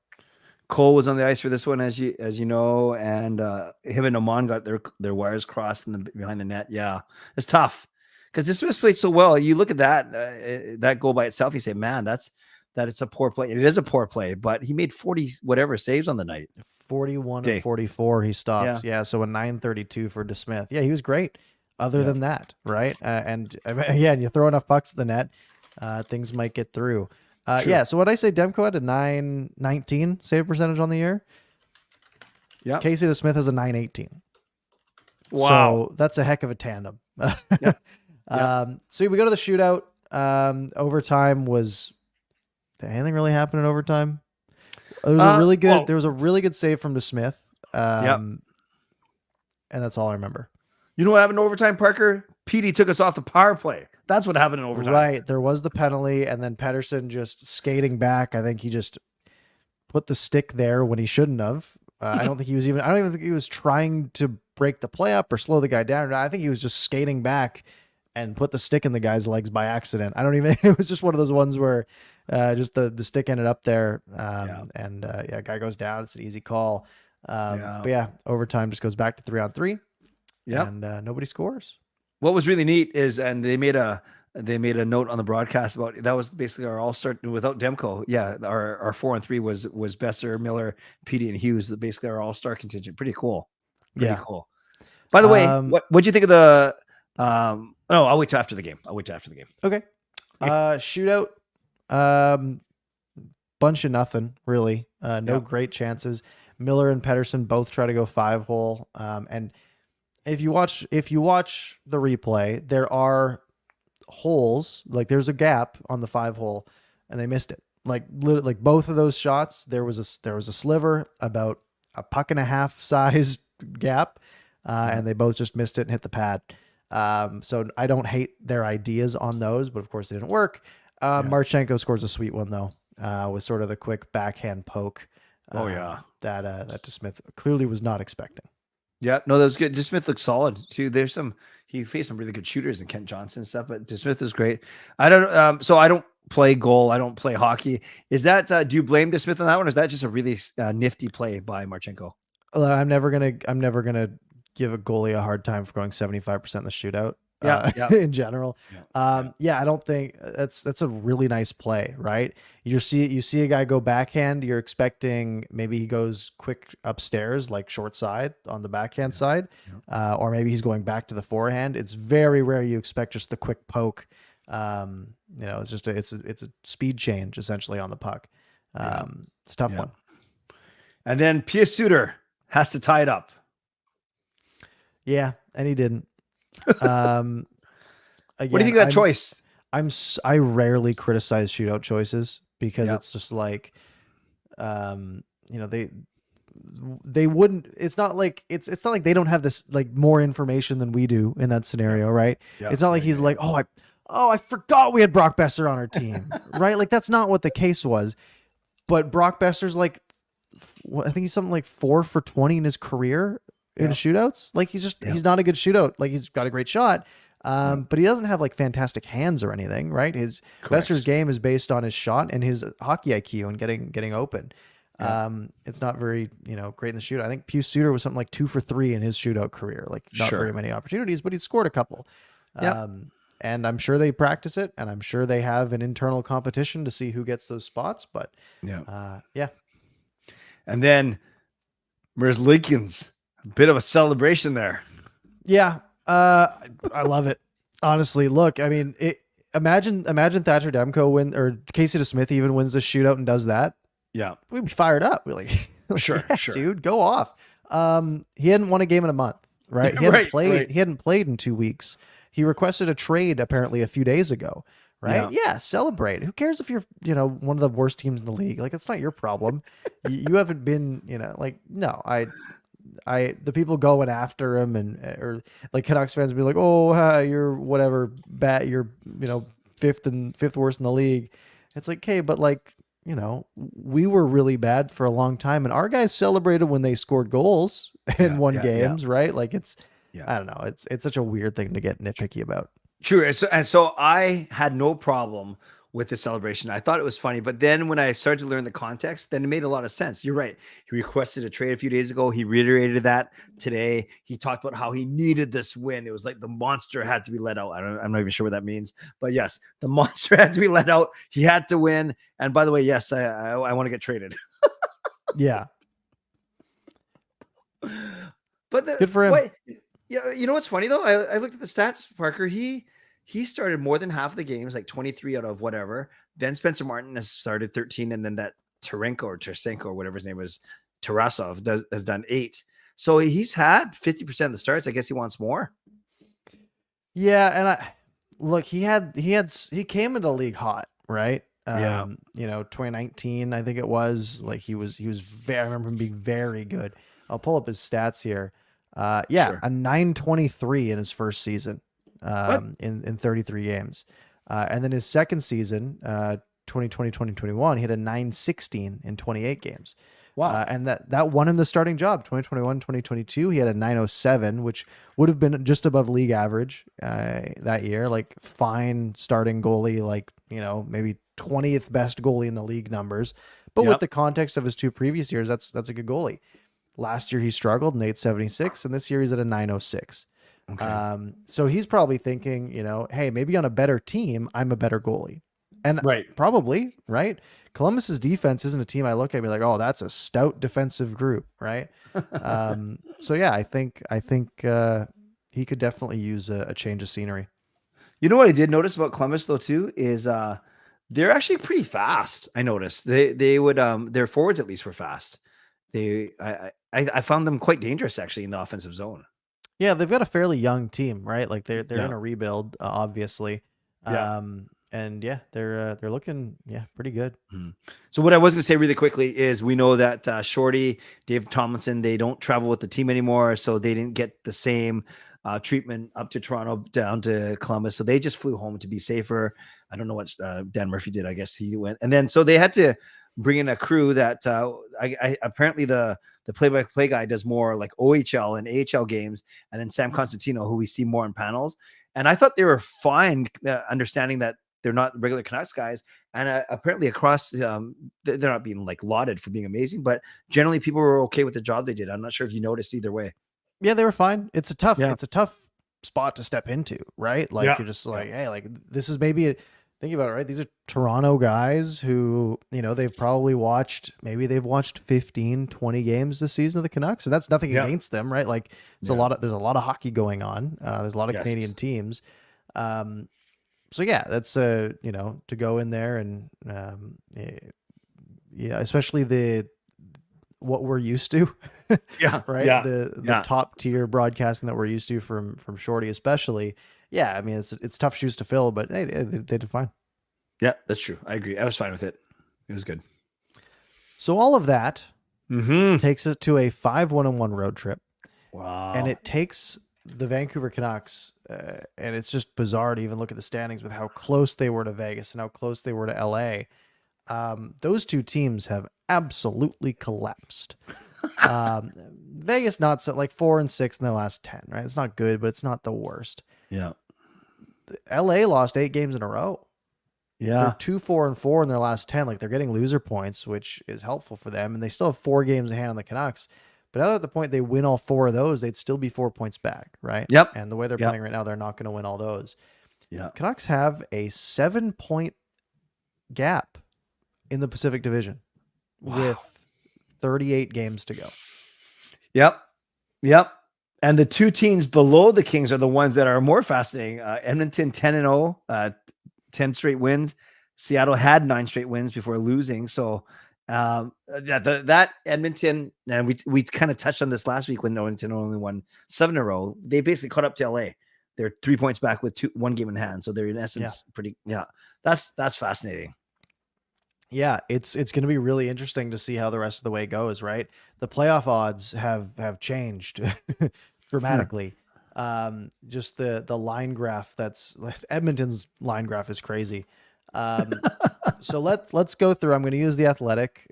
Cole was on the ice for this one, as you know, and him and Oman got their wires crossed behind the net. Yeah, it's tough because DeSmith played so well. You look at that goal by itself, you say, man, it's a poor play. It is a poor play, but he made 40 whatever saves on the night. 41 and 44 he stopped. Yeah, so a 932 for DeSmith. Yeah, he was great other than that, right? And you throw enough pucks at the net, things might get through. Yeah, so what I say, Demko had a 919 save percentage on the year. Yeah. Casey DeSmith has a 918. Wow. So that's a heck of a tandem. Yep. So we go to the shootout. Overtime was... Did anything really happen in overtime? There was a really good save from DeSmith. And that's all I remember. You know what happened in overtime, Parker? PD took us off the power play. That's what happened in overtime. Right. There was the penalty, and then Pettersson just skating back. I think he just put the stick there when he shouldn't have. I don't even think he was trying to break the play up or slow the guy down. I think he was just skating back and put the stick in the guy's legs by accident. It was just one of those ones where just the stick ended up there. Guy goes down. It's an easy call. But yeah, overtime just goes back to 3-on-3. Yeah. And nobody scores. What was really neat is, and they made a note on the broadcast about that was basically our all-star without Demko. Yeah, our 4-on-3 was Besser, Miller, PD, and Hughes. Basically our all-star contingent. Pretty cool. Pretty cool. By the way, what'd you think of the? No, I'll wait till after the game. Okay. Shootout. Bunch of nothing really. No great chances. Miller and Pettersson both try to go 5-hole. And if you watch the replay, there are holes, like there's a gap on the 5-hole, and they missed it. Like literally, like both of those shots, there was a sliver about a puck and a half sized gap, and they both just missed it and hit the pad. So I don't hate their ideas on those, but of course they didn't work. Marchenko scores a sweet one though, with sort of the quick backhand poke. That DeSmith clearly was not expecting. Yeah, no, that was good. DeSmith looked solid too. He faced some really good shooters and Kent Johnson and stuff, but DeSmith is great. I don't play goal. I don't play hockey. Is that, do you blame DeSmith on that one? Or is that just a really nifty play by Marchenko? I'm never going to give a goalie a hard time for going 75% in the shootout. In general. I don't think that's a really nice play, right? You see a guy go backhand, you're expecting maybe he goes quick upstairs, like short side on the backhand side, or maybe he's going back to the forehand. It's very rare you expect just the quick poke. It's just it's a speed change essentially on the puck. It's a tough one. And then Pius Suter has to tie it up. Yeah, and he didn't. Again, what do you think of that choice? I rarely criticize shootout choices because it's just like, they wouldn't. It's not like they don't have this like more information than we do in that scenario, right? It's not like he's like, I forgot we had Brock Besser on our team, right? Like that's not what the case was. But Brock Besser's like, I think he's something like 4 for 20 in his career in shootouts. Like he's not a good shootout. Like he's got a great shot, But he doesn't have like fantastic hands or anything, right? His Vester's game is based on his shot and his hockey IQ and getting open. It's not very, great in the shootout. I think Pius Suter was something like 2 for 3 in his shootout career. Like not very many opportunities, but he scored a couple. And I'm sure they practice it, and I'm sure they have an internal competition to see who gets those spots. But And then Merzlikins, a bit of a celebration there. Yeah, I love it. Honestly, look, I mean, imagine Thatcher Demko win, or Casey DeSmith even wins the shootout and does that. Yeah, we'd be fired up. We're like, sure, dude, go off. He hadn't won a game in a month, right? He hadn't played. He hadn't played in 2 weeks. He requested a trade apparently a few days ago, right? Yeah, celebrate. Who cares if you're, one of the worst teams in the league? Like, it's not your problem. You haven't been, no, the people going after him or like Canucks fans be like, oh, you're whatever, you're, fifth worst in the league. It's like, okay, but like, we were really bad for a long time, and our guys celebrated when they scored goals and won games, right? Like I don't know. It's such a weird thing to get nitpicky about. True. And so I had no problem with the celebration. I thought it was funny, but then when I started to learn the context, then it made a lot of sense. You're right. He requested a trade a few days ago. He reiterated that today. He talked about how he needed this win. It was like the monster had to be let out. I'm not even sure what that means, but yes, the monster had to be let out. He had to win. And by the way, yes, I want to get traded. Yeah. But good for him. Yeah, you know what's funny though? I looked at the stats, Parker. He started more than half of the games, like 23 out of whatever. Then Spencer Martin has started 13, and then that Tarasenko or whatever his name is, Tarasov has done 8. So he's had 50% of the starts. I guess he wants more. Yeah, and he came into the league hot, right? 2019, I think it was. Like he was I remember him being very good. I'll pull up his stats here. A 923 in his first season, in 33 games. And then his second season, 2020-2021, he had a 916 in 28 games. Wow. And that won him the starting job. 2021-2022, he had a 907, which would have been just above league average that year. Like fine starting goalie, like, maybe 20th best goalie in the league numbers. But with the context of his 2 previous years, that's a good goalie. Last year he struggled in 876, and this year he's at a 906. Okay. So he's probably thinking, hey, maybe on a better team, I'm a better goalie. And probably, right? Columbus's defense isn't a team I look at and be like, oh, that's a stout defensive group, right? So yeah, I think he could definitely use a change of scenery. You know what I did notice about Columbus though too is they're actually pretty fast. I noticed they would their forwards at least were fast. I found them quite dangerous actually in the offensive zone. Yeah, they've got a fairly young team, right? Like they're in a rebuild, obviously. And they're looking pretty good. So what I was going to say really quickly is we know that Shorty, Dave Tomlinson, they don't travel with the team anymore, so they didn't get the same treatment up to Toronto, down to Columbus. So they just flew home to be safer. I don't know what Dan Murphy did. I guess he went, and then so they had to bring in a crew that I apparently the play-by-play guy does more like OHL and AHL games, and then Sam Constantino, who we see more in panels. And I thought they were fine, understanding that they're not regular Canucks guys. And apparently across, they're not being like lauded for being amazing, but generally people were okay with the job they did. I'm not sure if you noticed either way. Yeah, they were fine. It's a tough spot to step into, right? Like you're just like, hey, like this is maybe think about it, right? These are Toronto guys who, they've probably watched 15, 20 games this season of the Canucks, and that's nothing against them, right? Like there's a lot of hockey going on. There's a lot of Canadian teams. So yeah, that's to go in there and especially what we're used to. Right. The top tier broadcasting that we're used to from Shorty, especially. Yeah, I mean it's tough shoes to fill, but they did fine. Yeah, that's true. I agree. I was fine with it. It was good. So all of that takes it to a 5-1-1 road trip. Wow. And it takes the Vancouver Canucks, and it's just bizarre to even look at the standings with how close they were to Vegas and how close they were to LA. Those two teams have absolutely collapsed. Vegas not so, like 4 and 6 in the last 10, right? It's not good, but it's not the worst. Yeah. LA lost 8 games in a row. Yeah. They're 2-4-4 in their last 10. Like, they're getting loser points, which is helpful for them. And they still have 4 games in hand on the Canucks. But now at the point they win all 4 of those, they'd still be 4 points back, right? Yep. And the way they're Yep. playing right now, they're not going to win all those. Yeah. Canucks have a 7-point gap in the Pacific Division with 38 games to go. Yep. Yep. And the 2 teams below the Kings are the ones that are more fascinating. Edmonton 10-0, 10 straight wins. Seattle had 9 straight wins before losing. So that Edmonton, and we kind of touched on this last week when Edmonton only won 7 in a row. They basically caught up to LA. They're 3 points back with 1 game in hand. So they're in essence pretty. Yeah, that's fascinating. Yeah, it's going to be really interesting to see how the rest of the way goes, right? The playoff odds have changed dramatically. Just the line graph, that's Edmonton's line graph is crazy. So let's go through. I'm going to use the Athletic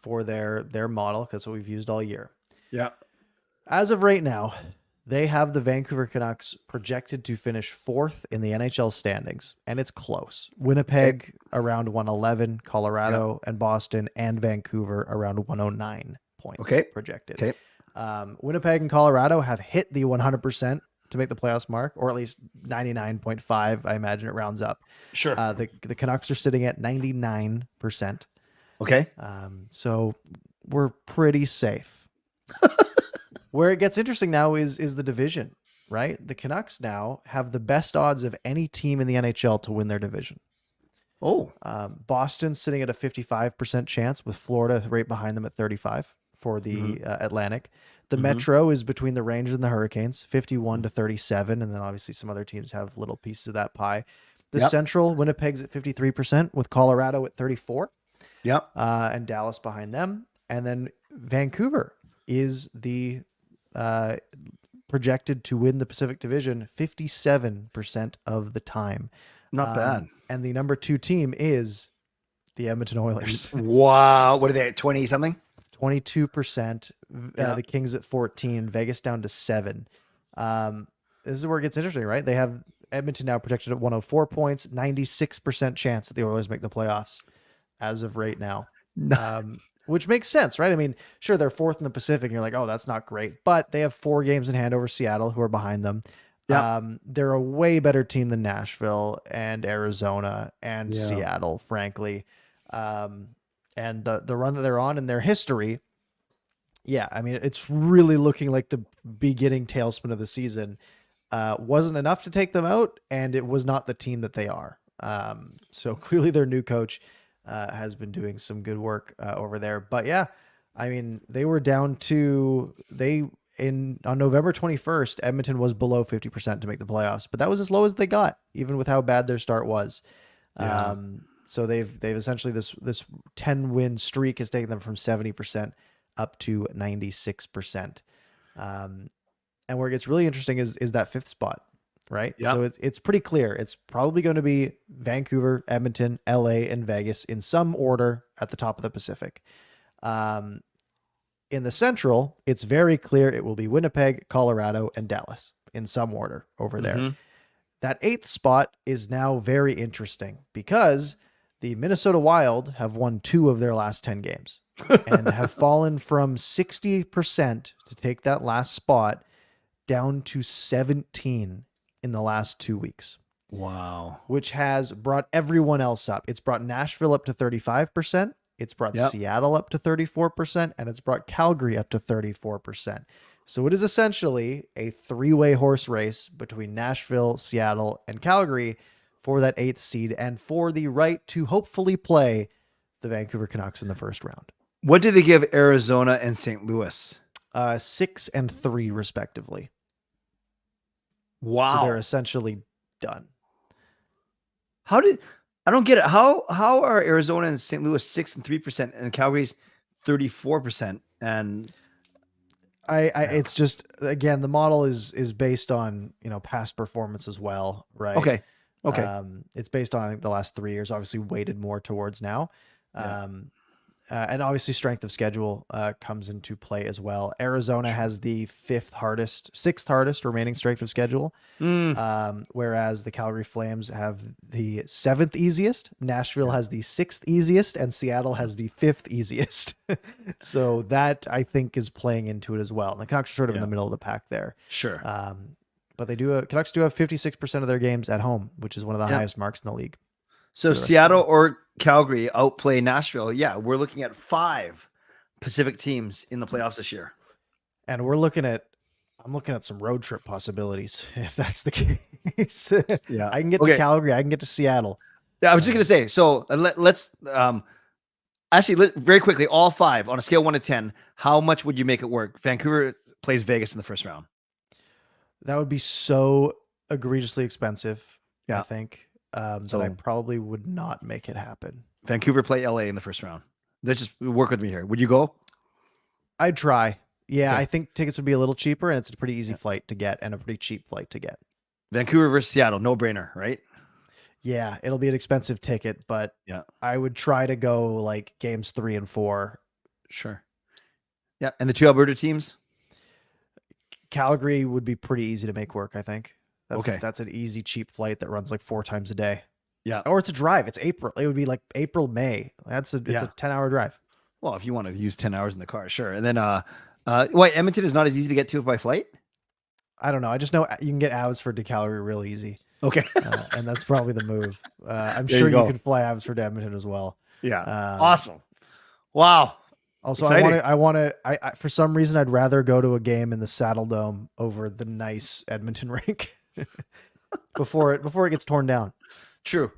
for their model, because that's what we've used all year. Yeah. As of right now, they have the Vancouver Canucks projected to finish 4th in the NHL standings, and it's close. Winnipeg around 111, Colorado and Boston and Vancouver around 109 points projected. Okay. Winnipeg and Colorado have hit the 100% to make the playoffs mark, or at least 99.5. I imagine it rounds up. Sure. The Canucks are sitting at 99%. Okay. So we're pretty safe. Where it gets interesting now is the division, right? The Canucks now have the best odds of any team in the NHL to win their division. Oh. Boston's sitting at a 55% chance, with Florida right behind them at 35 for the Atlantic. The Metro is between the Rangers and the Hurricanes, 51 to 37, and then obviously some other teams have little pieces of that pie. The Central, Winnipeg's at 53%, with Colorado at 34. Yep. And Dallas behind them. And then Vancouver is the projected to win the Pacific Division 57% of the time. Not bad. And the number 2 team is the Edmonton Oilers. Wow. What are they at, 20 something? 22%. The Kings at 14, Vegas down to 7. This is where it gets interesting, right? They have Edmonton now projected at 104 points, 96% chance that the Oilers make the playoffs as of right now. Which makes sense, right? I mean, sure, they're 4th in the Pacific, and you're like, oh, that's not great. But they have 4 games in hand over Seattle, who are behind them. They're a way better team than Nashville and Arizona and Seattle, frankly. And the run that they're on in their history, I mean, it's really looking like the beginning tailspin of the season. Wasn't enough to take them out, and it was not the team that they are. So clearly their new coach has been doing some good work over there. But yeah, I mean, they were down to on November 21st, Edmonton was below 50% to make the playoffs, but that was as low as they got, even with how bad their start was. Yeah. So they've essentially this 10-win streak has taken them from 70% up to 96%. And where it gets really interesting is that 5th spot. Right. Yep. So it's pretty clear. It's probably going to be Vancouver, Edmonton, LA, and Vegas in some order at the top of the Pacific. In the Central, it's very clear it will be Winnipeg, Colorado, and Dallas in some order over there. That 8th spot is now very interesting because the Minnesota Wild have won 2 of their last 10 games and have fallen from 60% to take that last spot down to 17 in the last 2 weeks. Wow. Which has brought everyone else up. It's brought Nashville up to 35%. It's brought Seattle up to 34%, and it's brought Calgary up to 34%. So it is essentially a 3-way horse race between Nashville, Seattle, and Calgary for that 8th seed and for the right to hopefully play the Vancouver Canucks in the first round. What did they give Arizona and St. Louis? 6 and 3 respectively. Wow. So they're essentially done. I don't get it. How are Arizona and St. Louis 6 and 3% and Calgary's 34%? And it's just, again, the model is based on, past performance as well. Right. Okay. It's based on, I think, the last 3 years, obviously weighted more towards now. And obviously strength of schedule comes into play as well. Arizona has the sixth hardest remaining strength of schedule, whereas the Calgary Flames have the seventh easiest. Nashville has the sixth easiest, and Seattle has the fifth easiest. So that, I think, is playing into it as well. And the Canucks are sort of in the middle of the pack there. Sure. But Canucks do have 56% of their games at home, which is one of the highest marks in the league. So if Seattle or Calgary outplay Nashville, we're looking at 5 Pacific teams in the playoffs this year. And I'm looking at some road trip possibilities if that's the case. I can get to Calgary. I can get to Seattle. Yeah, I was just going to say, so let's very quickly, all 5 on a scale 1 to 10, how much would you make it work? Vancouver plays Vegas in the first round. That would be so egregiously expensive, I think. That I probably would not make it happen. Vancouver play LA in the first round. Let's just work with me here. Would you go? I'd try. Yeah, I think tickets would be a little cheaper, and it's a pretty easy flight to get and a pretty cheap flight to get. Vancouver versus Seattle, no brainer, right? Yeah, it'll be an expensive ticket, but I would try to go like games 3 and 4. Sure. Yeah, and the 2 Alberta teams? Calgary would be pretty easy to make work, I think. That's an easy, cheap flight that runs like 4 times a day. Yeah. Or it's a drive. It's April. It would be like April, May. It's a 10-hour drive. Well, if you want to use 10 hours in the car, sure. And then, Edmonton is not as easy to get to by flight? I don't know. I just know you can get Abbotsford to Calgary real easy. Okay. And that's probably the move. I'm sure you can fly Abbotsford to Edmonton as well. Yeah. Awesome. Wow. Also, exciting. I for some reason, I'd rather go to a game in the Saddle Dome over the nice Edmonton rink. before it gets torn down. True.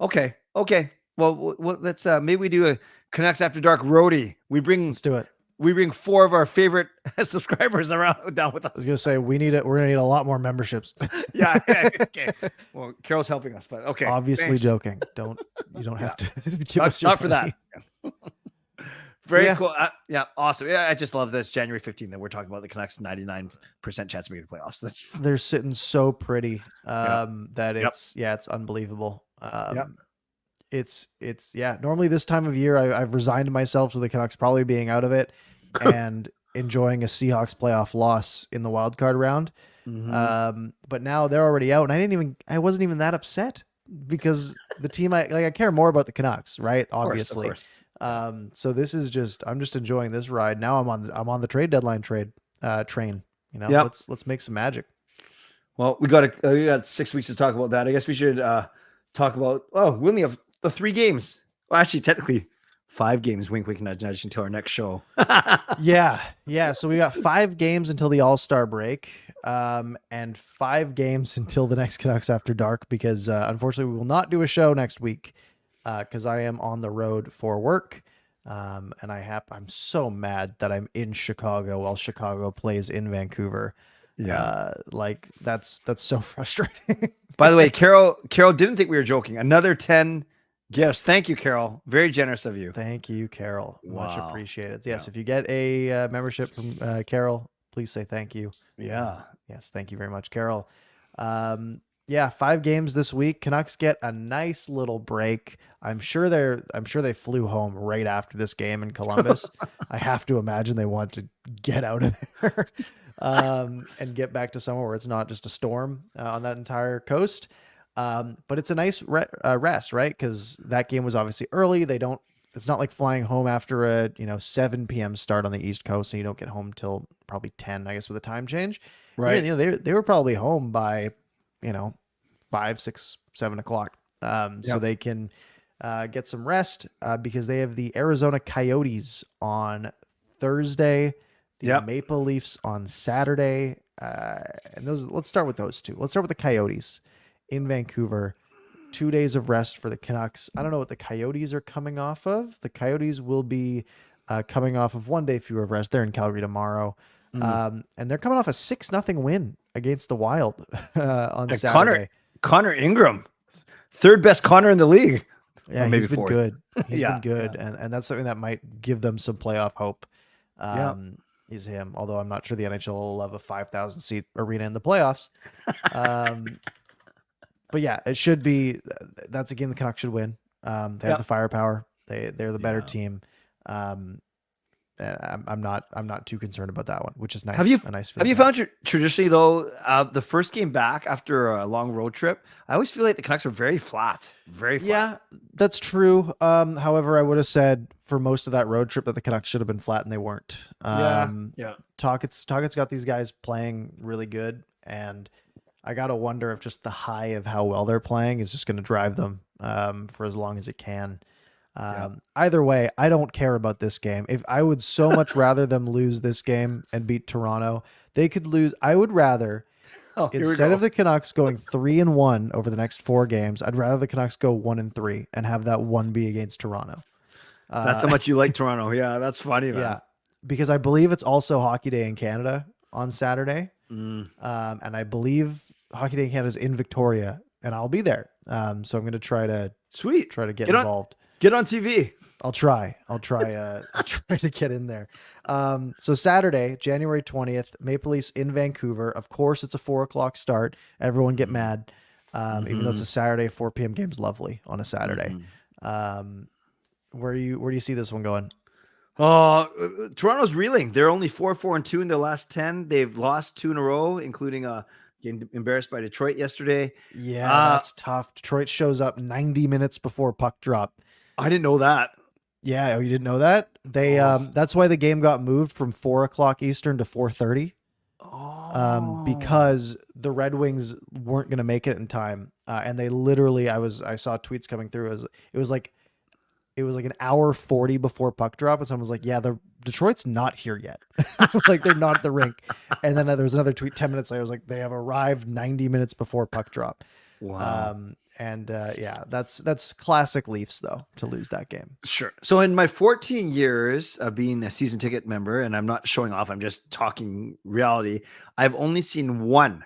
Okay. Well, let's maybe we do a Canucks After Dark roadie. Let's do it. We bring 4 of our favorite subscribers down with us. I was gonna say we're gonna need a lot more memberships. Yeah. Okay. Well, Carol's helping us, but okay. Obviously thanks. joking. You don't have to give us your not for that. Very cool. Awesome. Yeah, I just love this January 15th that we're talking about the Canucks 99% chance of making the playoffs. They're sitting so pretty that it's unbelievable. It's normally this time of year I've resigned myself to the Canucks probably being out of it and enjoying a Seahawks playoff loss in the wild card round. But now they're already out, and I wasn't even that upset because the team I care more about the Canucks, right? Obviously. Of course. So this is I'm just enjoying this ride. Now I'm on the trade deadline train. Let's make some magic. Well, we got 6 weeks to talk about that. I guess we should talk about we only have the 3 games. Well, actually, technically 5 games. Wink, wink, nudge, nudge until our next show. Yeah. So we got 5 games until the All-Star break, and 5 games until the next Canucks After Dark because unfortunately we will not do a show next week. Because I am on the road for work, and I'm so mad that I'm in Chicago while Chicago plays in Vancouver. Yeah, that's so frustrating. By the way, Carol didn't think we were joking. Another 10 gifts. Thank you, Carol. Very generous of you. Thank you, Carol. Wow. Much appreciated. Yes, if you get a membership from Carol, please say thank you. Yeah. Yes, thank you very much, Carol. 5 games this week. Canucks get a nice little break. I'm sure they flew home right after this game in Columbus. I have to imagine they want to get out of there and get back to somewhere where it's not just a storm on that entire coast. But it's a nice rest, right? Because that game was obviously early. It's not like flying home after a 7 p.m. start on the East Coast, and you don't get home till probably 10, I guess, with a time change. Right. They were probably home by 5, 6, 7 o'clock. So they can get some rest because they have the Arizona Coyotes on Thursday, the Maple Leafs on Saturday. And let's start with those 2. Let's start with the Coyotes in Vancouver. 2 days of rest for the Canucks. I don't know what the Coyotes are coming off of. The Coyotes will be coming off of 1 day fewer of rest. They're in Calgary tomorrow. And they're coming off a 6-0 win against the Wild on Saturday. Connor Ingram, 3rd best Connor in the league. Yeah, he's been good. He's been good. And that's something that might give them some playoff hope. Is him. Although I'm not sure the NHL will love a 5,000 seat arena in the playoffs. But yeah, it should be. That's a game the Canucks should win. They have the firepower. They're the better team. I'm not too concerned about that one, which is nice. Have you a nice have you feeling. found traditionally though the first game back after a long road trip? I always feel like the Canucks are very flat, very flat. Yeah, that's true. However, I would have said for most of that road trip that the Canucks should have been flat, and they weren't. Yeah, yeah. Talkett's got these guys playing really good, and I gotta wonder if just the high of how well they're playing is just going to drive them for as long as it can. Either way, I don't care about this game. If I would so much rather them lose this game and beat Toronto, they could lose. I would rather. Oh, here we Instead go. of the Canucks going 3-1 over the next 4 games, I'd rather the Canucks go 1-3 and have that one be against Toronto. That's how much you like Toronto. Yeah, that's funny, man. Yeah, because I believe it's also Hockey Day in Canada on Saturday, and I believe Hockey Day in Canada is in Victoria, and I'll be there. So I'm going to try to Sweet. get involved. Get on TV. I'll try. I'll try to get in there. So Saturday, January 20th, Maple Leafs in Vancouver. Of course, it's a 4:00 start. Everyone get mad. Even though it's a Saturday, 4 p.m. game's lovely on a Saturday. Where do you see this one going? Toronto's reeling. They're only 4-4-2 in their last 10. They've lost 2 in a row, including getting embarrassed by Detroit yesterday. Yeah, that's tough. Detroit shows up 90 minutes before puck drop. I didn't know that. Yeah, you didn't know that? They that's why the game got moved from 4:00 Eastern to 4:30. Because the Red Wings weren't going to make it in time, and they literally, I saw tweets coming through as it was like an hour 40 before puck drop, and someone was like, "Yeah, the Detroit's not here yet, like they're not at the rink." And then there was another tweet 10 minutes later. I was like, "They have arrived 90 minutes before puck drop." Wow. Yeah, that's classic Leafs though to lose that game. Sure. So in my 14 years of being a season ticket member, and I'm not showing off, I'm just talking reality, I've only seen one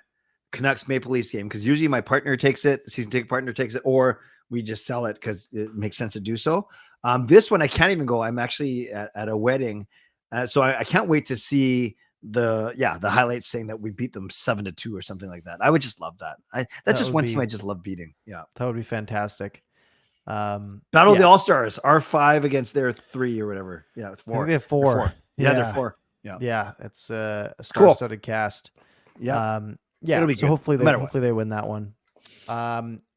Canucks Maple Leafs game because usually my partner takes it, season ticket partner takes it, or we just sell it because it makes sense to do so. This one I can't even go. I'm actually at a wedding, so I can't wait to see the highlights saying that we beat them 7-2 or something like that. I would just love that. That's just one team I just love beating. Yeah, that would be fantastic. Battle of the All-Stars, our 5 against their 3 or whatever. Yeah, it's 4. They have 4. Yeah, they're 4. Yeah, it's a star-studded cast. Yeah, yeah. Be so good. hopefully they win that one.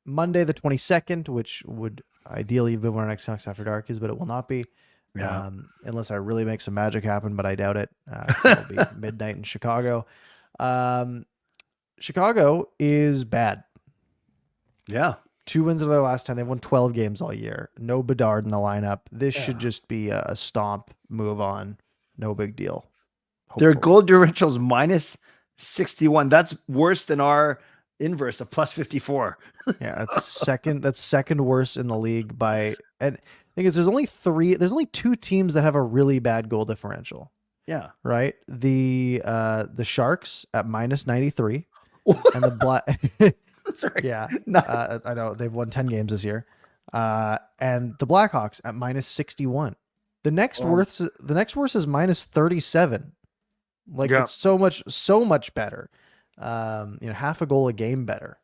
Monday the 22nd, which would ideally have been when our next Canucks After Dark is, but it will not be. Yeah. Unless I really make some magic happen, but I doubt it. It'll be midnight in Chicago. Chicago is bad. Yeah. 2 wins of their last 10. They've won 12 games all year. No Bedard in the lineup. This should just be a stomp, move on. No big deal. Their Hopefully. goal differential's minus 61. That's worse than our inverse of plus 54. Yeah, that's second worst in the league by, and thing is there's only 2 teams that have a really bad goal differential. Yeah. Right? The Sharks at minus 93 and the Black Sorry. Yeah. No. I know they've won 10 games this year. And the Blackhawks at minus 61. The next worst is minus 37. Like it's so much better. Half a goal a game better.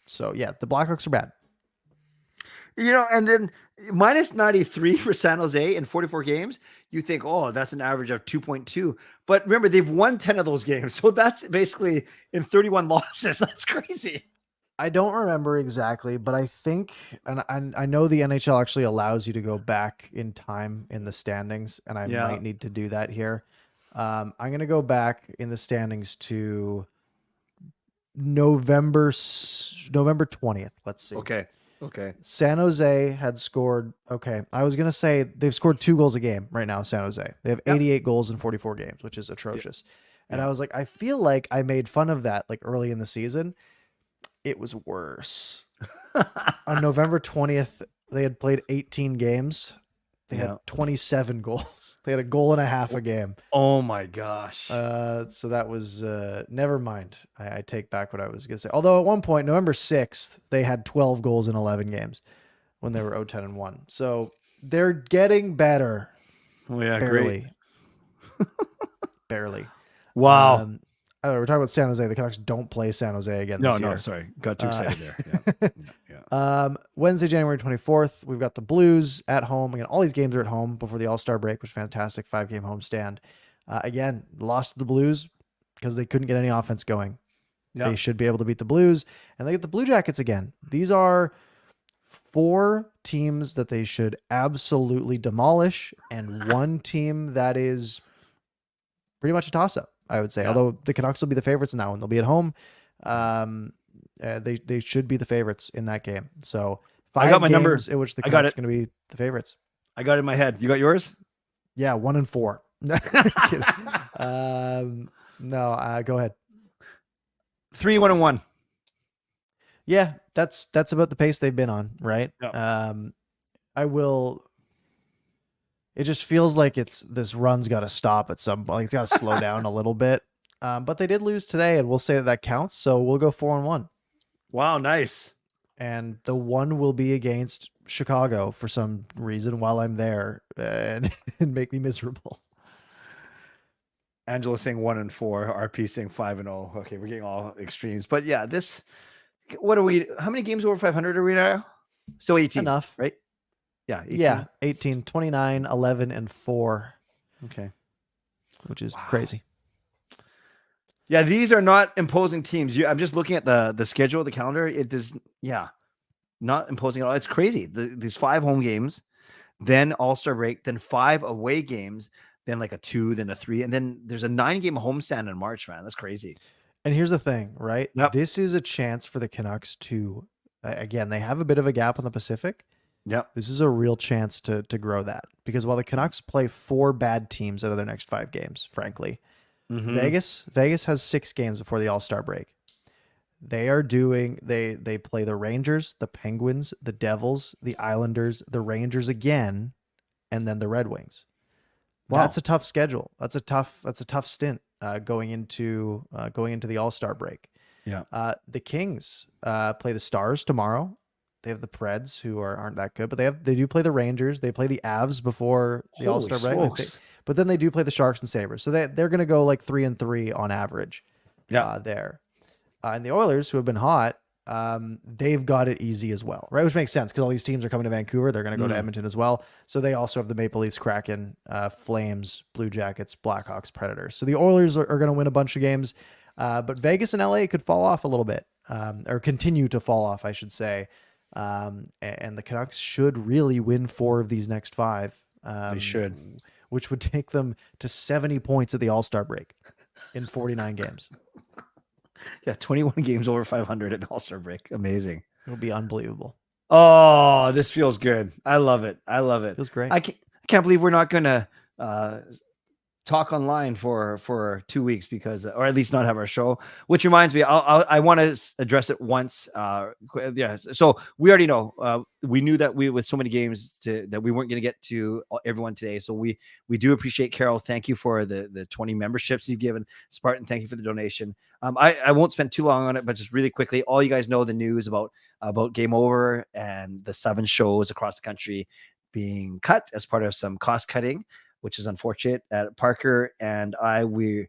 So yeah, the Blackhawks are bad. And then minus 93 for San Jose in 44 games. You think, oh, that's an average of 2.2. But remember, they've won 10 of those games. So that's basically in 31 losses. That's crazy. I don't remember exactly, but I think, and I know the NHL actually allows you to go back in time in the standings, and I might need to do that here. I'm going to go back in the standings to November 20th. Let's see. Okay. San Jose had scored. Okay. I was going to say they've scored 2 goals a game right now. San Jose, they have 88 goals in 44 games, which is atrocious. And I was like, I feel like I made fun of that like early in the season. It was worse. On November 20th, they had played 18 games. They had 27 goals. They had a goal and a half a game. Oh my gosh. So that was, never mind. I take back what I was going to say. Although at one point, November 6th, they had 12 goals in 11 games when they were 0-10-1. So they're getting better. Oh yeah, Barely. great. Barely. Wow. we're talking about San Jose. The Canucks don't play San Jose again this year. No, sorry. Got too excited there. Yeah. Wednesday, January 24th, we've got the Blues at home. Again, all these games are at home before the All-Star break, which was fantastic. 5-game homestand. Again, lost to the Blues because they couldn't get any offense going. Yeah. They should be able to beat the Blues, and they get the Blue Jackets again. These are 4 teams that they should absolutely demolish, and one team that is pretty much a toss-up, I would say. Yeah. Although the Canucks will be the favorites in that one. They'll be at home. They should be the favorites in that game. So 5 I got my games number in which the Canucks are going to be the favorites. I got it in my head. You got yours? Yeah, 1-4. No, go ahead. 3-1-1. Yeah, that's about the pace they've been on, right? Yeah. It just feels like this run's got to stop at some point. Like it's got to slow down a little bit. But they did lose today, and we'll say that counts. So we'll go 4-1. Wow, nice. And the 1 will be against Chicago for some reason while I'm there, and make me miserable. Angela saying 1-4, RP saying 5-0. Okay, we're getting all extremes. But yeah, how many games over 500 are we now? Still 18. Enough. Right? Yeah. 18. Yeah. 18, 29, 11, and 4. Okay. Which is crazy. Yeah, these are not imposing teams. I'm just looking at the schedule, the calendar. It does, not imposing at all. It's crazy. These 5 home games, then All-Star break, then 5 away games, then like a 2, then a 3, and then there's a 9-game homestand in March, man. That's crazy. And here's the thing, right? Yep. This is a chance for the Canucks to, again, they have a bit of a gap on the Pacific. Yep. This is a real chance to grow that, because while the Canucks play 4 bad teams out of their next 5 games, frankly, Vegas has 6 games before the All-Star break. They play the Rangers, the Penguins, the Devils, the Islanders, the Rangers again, and then the Red Wings. Wow. That's a tough schedule. That's a tough stint going into the All-Star break. Yeah. The Kings play the Stars tomorrow. They have the Preds, who aren't that good, but they do play the Rangers. They play the Avs before the All-Star break. But then they do play the Sharks and Sabres. So they're going to go like 3-3 on average. There. And the Oilers, who have been hot, they've got it easy as well, right? Which makes sense because all these teams are coming to Vancouver. They're going to go to Edmonton as well. So they also have the Maple Leafs, Kraken, Flames, Blue Jackets, Blackhawks, Predators. So the Oilers are going to win a bunch of games. But Vegas and LA could fall off a little bit, or continue to fall off, I should say. And the Canucks should really win 4 of these next 5. They should. Which would take them to 70 points at the All-Star break in 49 games. Yeah, 21 games over 500 at the All-Star break. Amazing. It would be unbelievable. Oh, this feels good. I love it. Feels great. I can't believe we're not going to talk online for 2 weeks because, or at least not have our show, which reminds me, I want to address it once. So we already know, we knew that with so many games that we weren't going to get to everyone today. So we do appreciate Carol. Thank you for the 20 memberships you've given. Spartan, thank you for the donation. I won't spend too long on it, but just really quickly, all you guys know the news about Game Over and the 7 shows across the country being cut as part of some cost cutting, which is unfortunate. Parker and I, we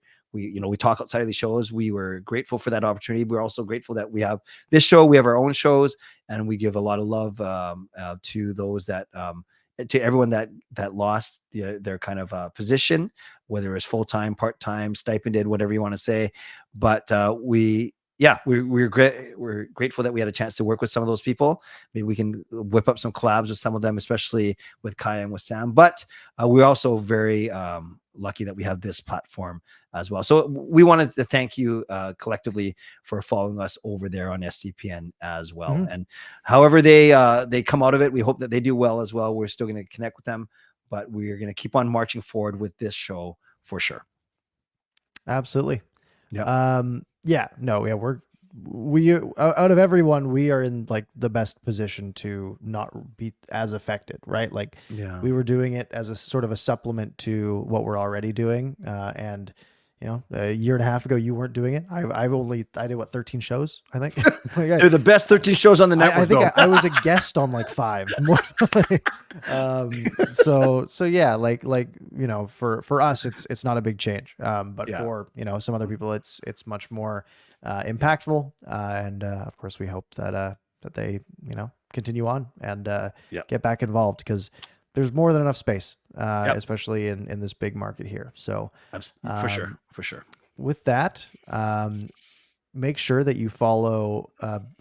talk outside of these shows. We were grateful for that opportunity. We're also grateful that we have this show. We have our own shows, and we give a lot of love to those that to everyone that lost their kind of position, whether it's full-time, part-time, stipended, whatever you want to say. But we're great. We're grateful that we had a chance to work with some of those people. Maybe we can whip up some collabs with some of them, especially with Kaya and with Sam. But we're also very lucky that we have this platform as well. So we wanted to thank you collectively for following us over there on SCPN as well. Mm-hmm. And however they come out of it, we hope that they do well as well. We're still going to connect with them, but we're going to keep on marching forward with this show for sure. Absolutely. Yeah. We out of everyone, we are in like the best position to not be as affected, right? Like we were doing it as a sort of a supplement to what we're already doing. And a year and a half ago, you weren't doing it. I did what, 13 shows, I think. They're the best 13 shows on the network. I think I was a guest on like 5. So yeah, for us, it's not a big change. But for, some other people, it's much more impactful. And of course we hope that they, continue on and get back involved, because there's more than enough space, especially in this big market here. So for sure. With that, make sure that you follow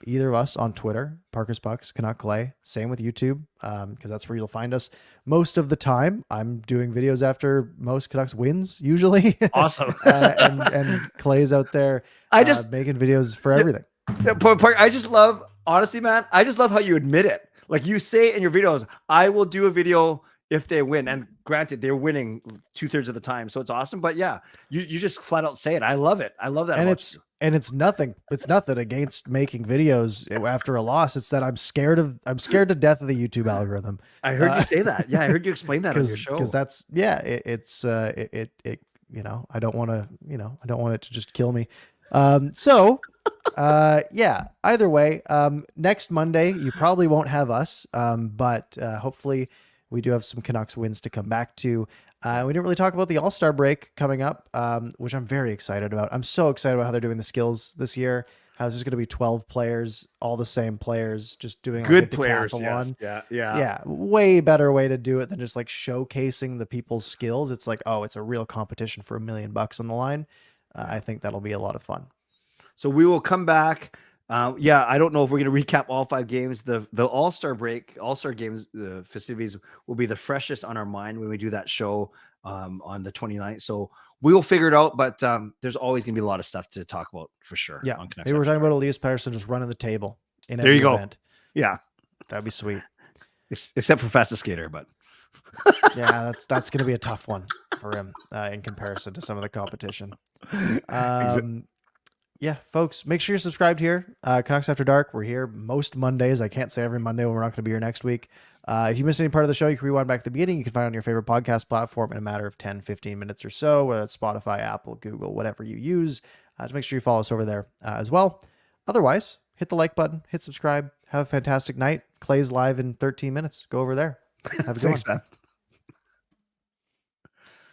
either of us on Twitter, ParkersPucks, Canuck Clay. Same with YouTube, because that's where you'll find us most of the time. I'm doing videos after most Canucks wins usually. Awesome. and Clay's out there making videos for everything. I just love, honestly, man, I just love how you admit it. Like you say in your videos, I will do a video if they win. And granted, they're winning 2/3 of the time. So it's awesome. But yeah, you just flat out say it. I love it. I love that. And it's nothing against making videos after a loss. It's that I'm scared to death of the YouTube algorithm. I heard you say that. Yeah. I heard you explain that on your show. Because that's, I don't want it to just kill me. Either way, next Monday, you probably won't have us. But hopefully we do have some Canucks wins to come back to. We didn't really talk about the All-Star break coming up, which I'm very excited about. I'm so excited about how they're doing the skills this year. How it's just going to be 12 players, all the same players, just doing good players. Yes. Yeah. Way better way to do it than just like showcasing the people's skills. It's like, oh, it's a real competition for $1 million on the line. I think that'll be a lot of fun. So we will come back. I don't know if we're going to recap all 5 games. The All-Star games, the festivities will be the freshest on our mind when we do that show on the 29th. So we will figure it out, but there's always going to be a lot of stuff to talk about for sure. Yeah. Maybe we're talking about Elias Pettersson just running the table in every event. Yeah. That'd be sweet. Except for fastest skater, but yeah, that's going to be a tough one for him in comparison to some of the competition. Yeah, folks, make sure you're subscribed here. Canucks After Dark. We're here most Mondays. I can't say every Monday when we're not going to be here next week. If you missed any part of the show, you can rewind back to the beginning. You can find it on your favorite podcast platform in a matter of 10, 15 minutes or so, whether it's Spotify, Apple, Google, whatever you use. Just make sure you follow us over there as well. Otherwise, hit the like button, hit subscribe. Have a fantastic night. Clay's live in 13 minutes. Go over there. Have a good one. Thanks, man.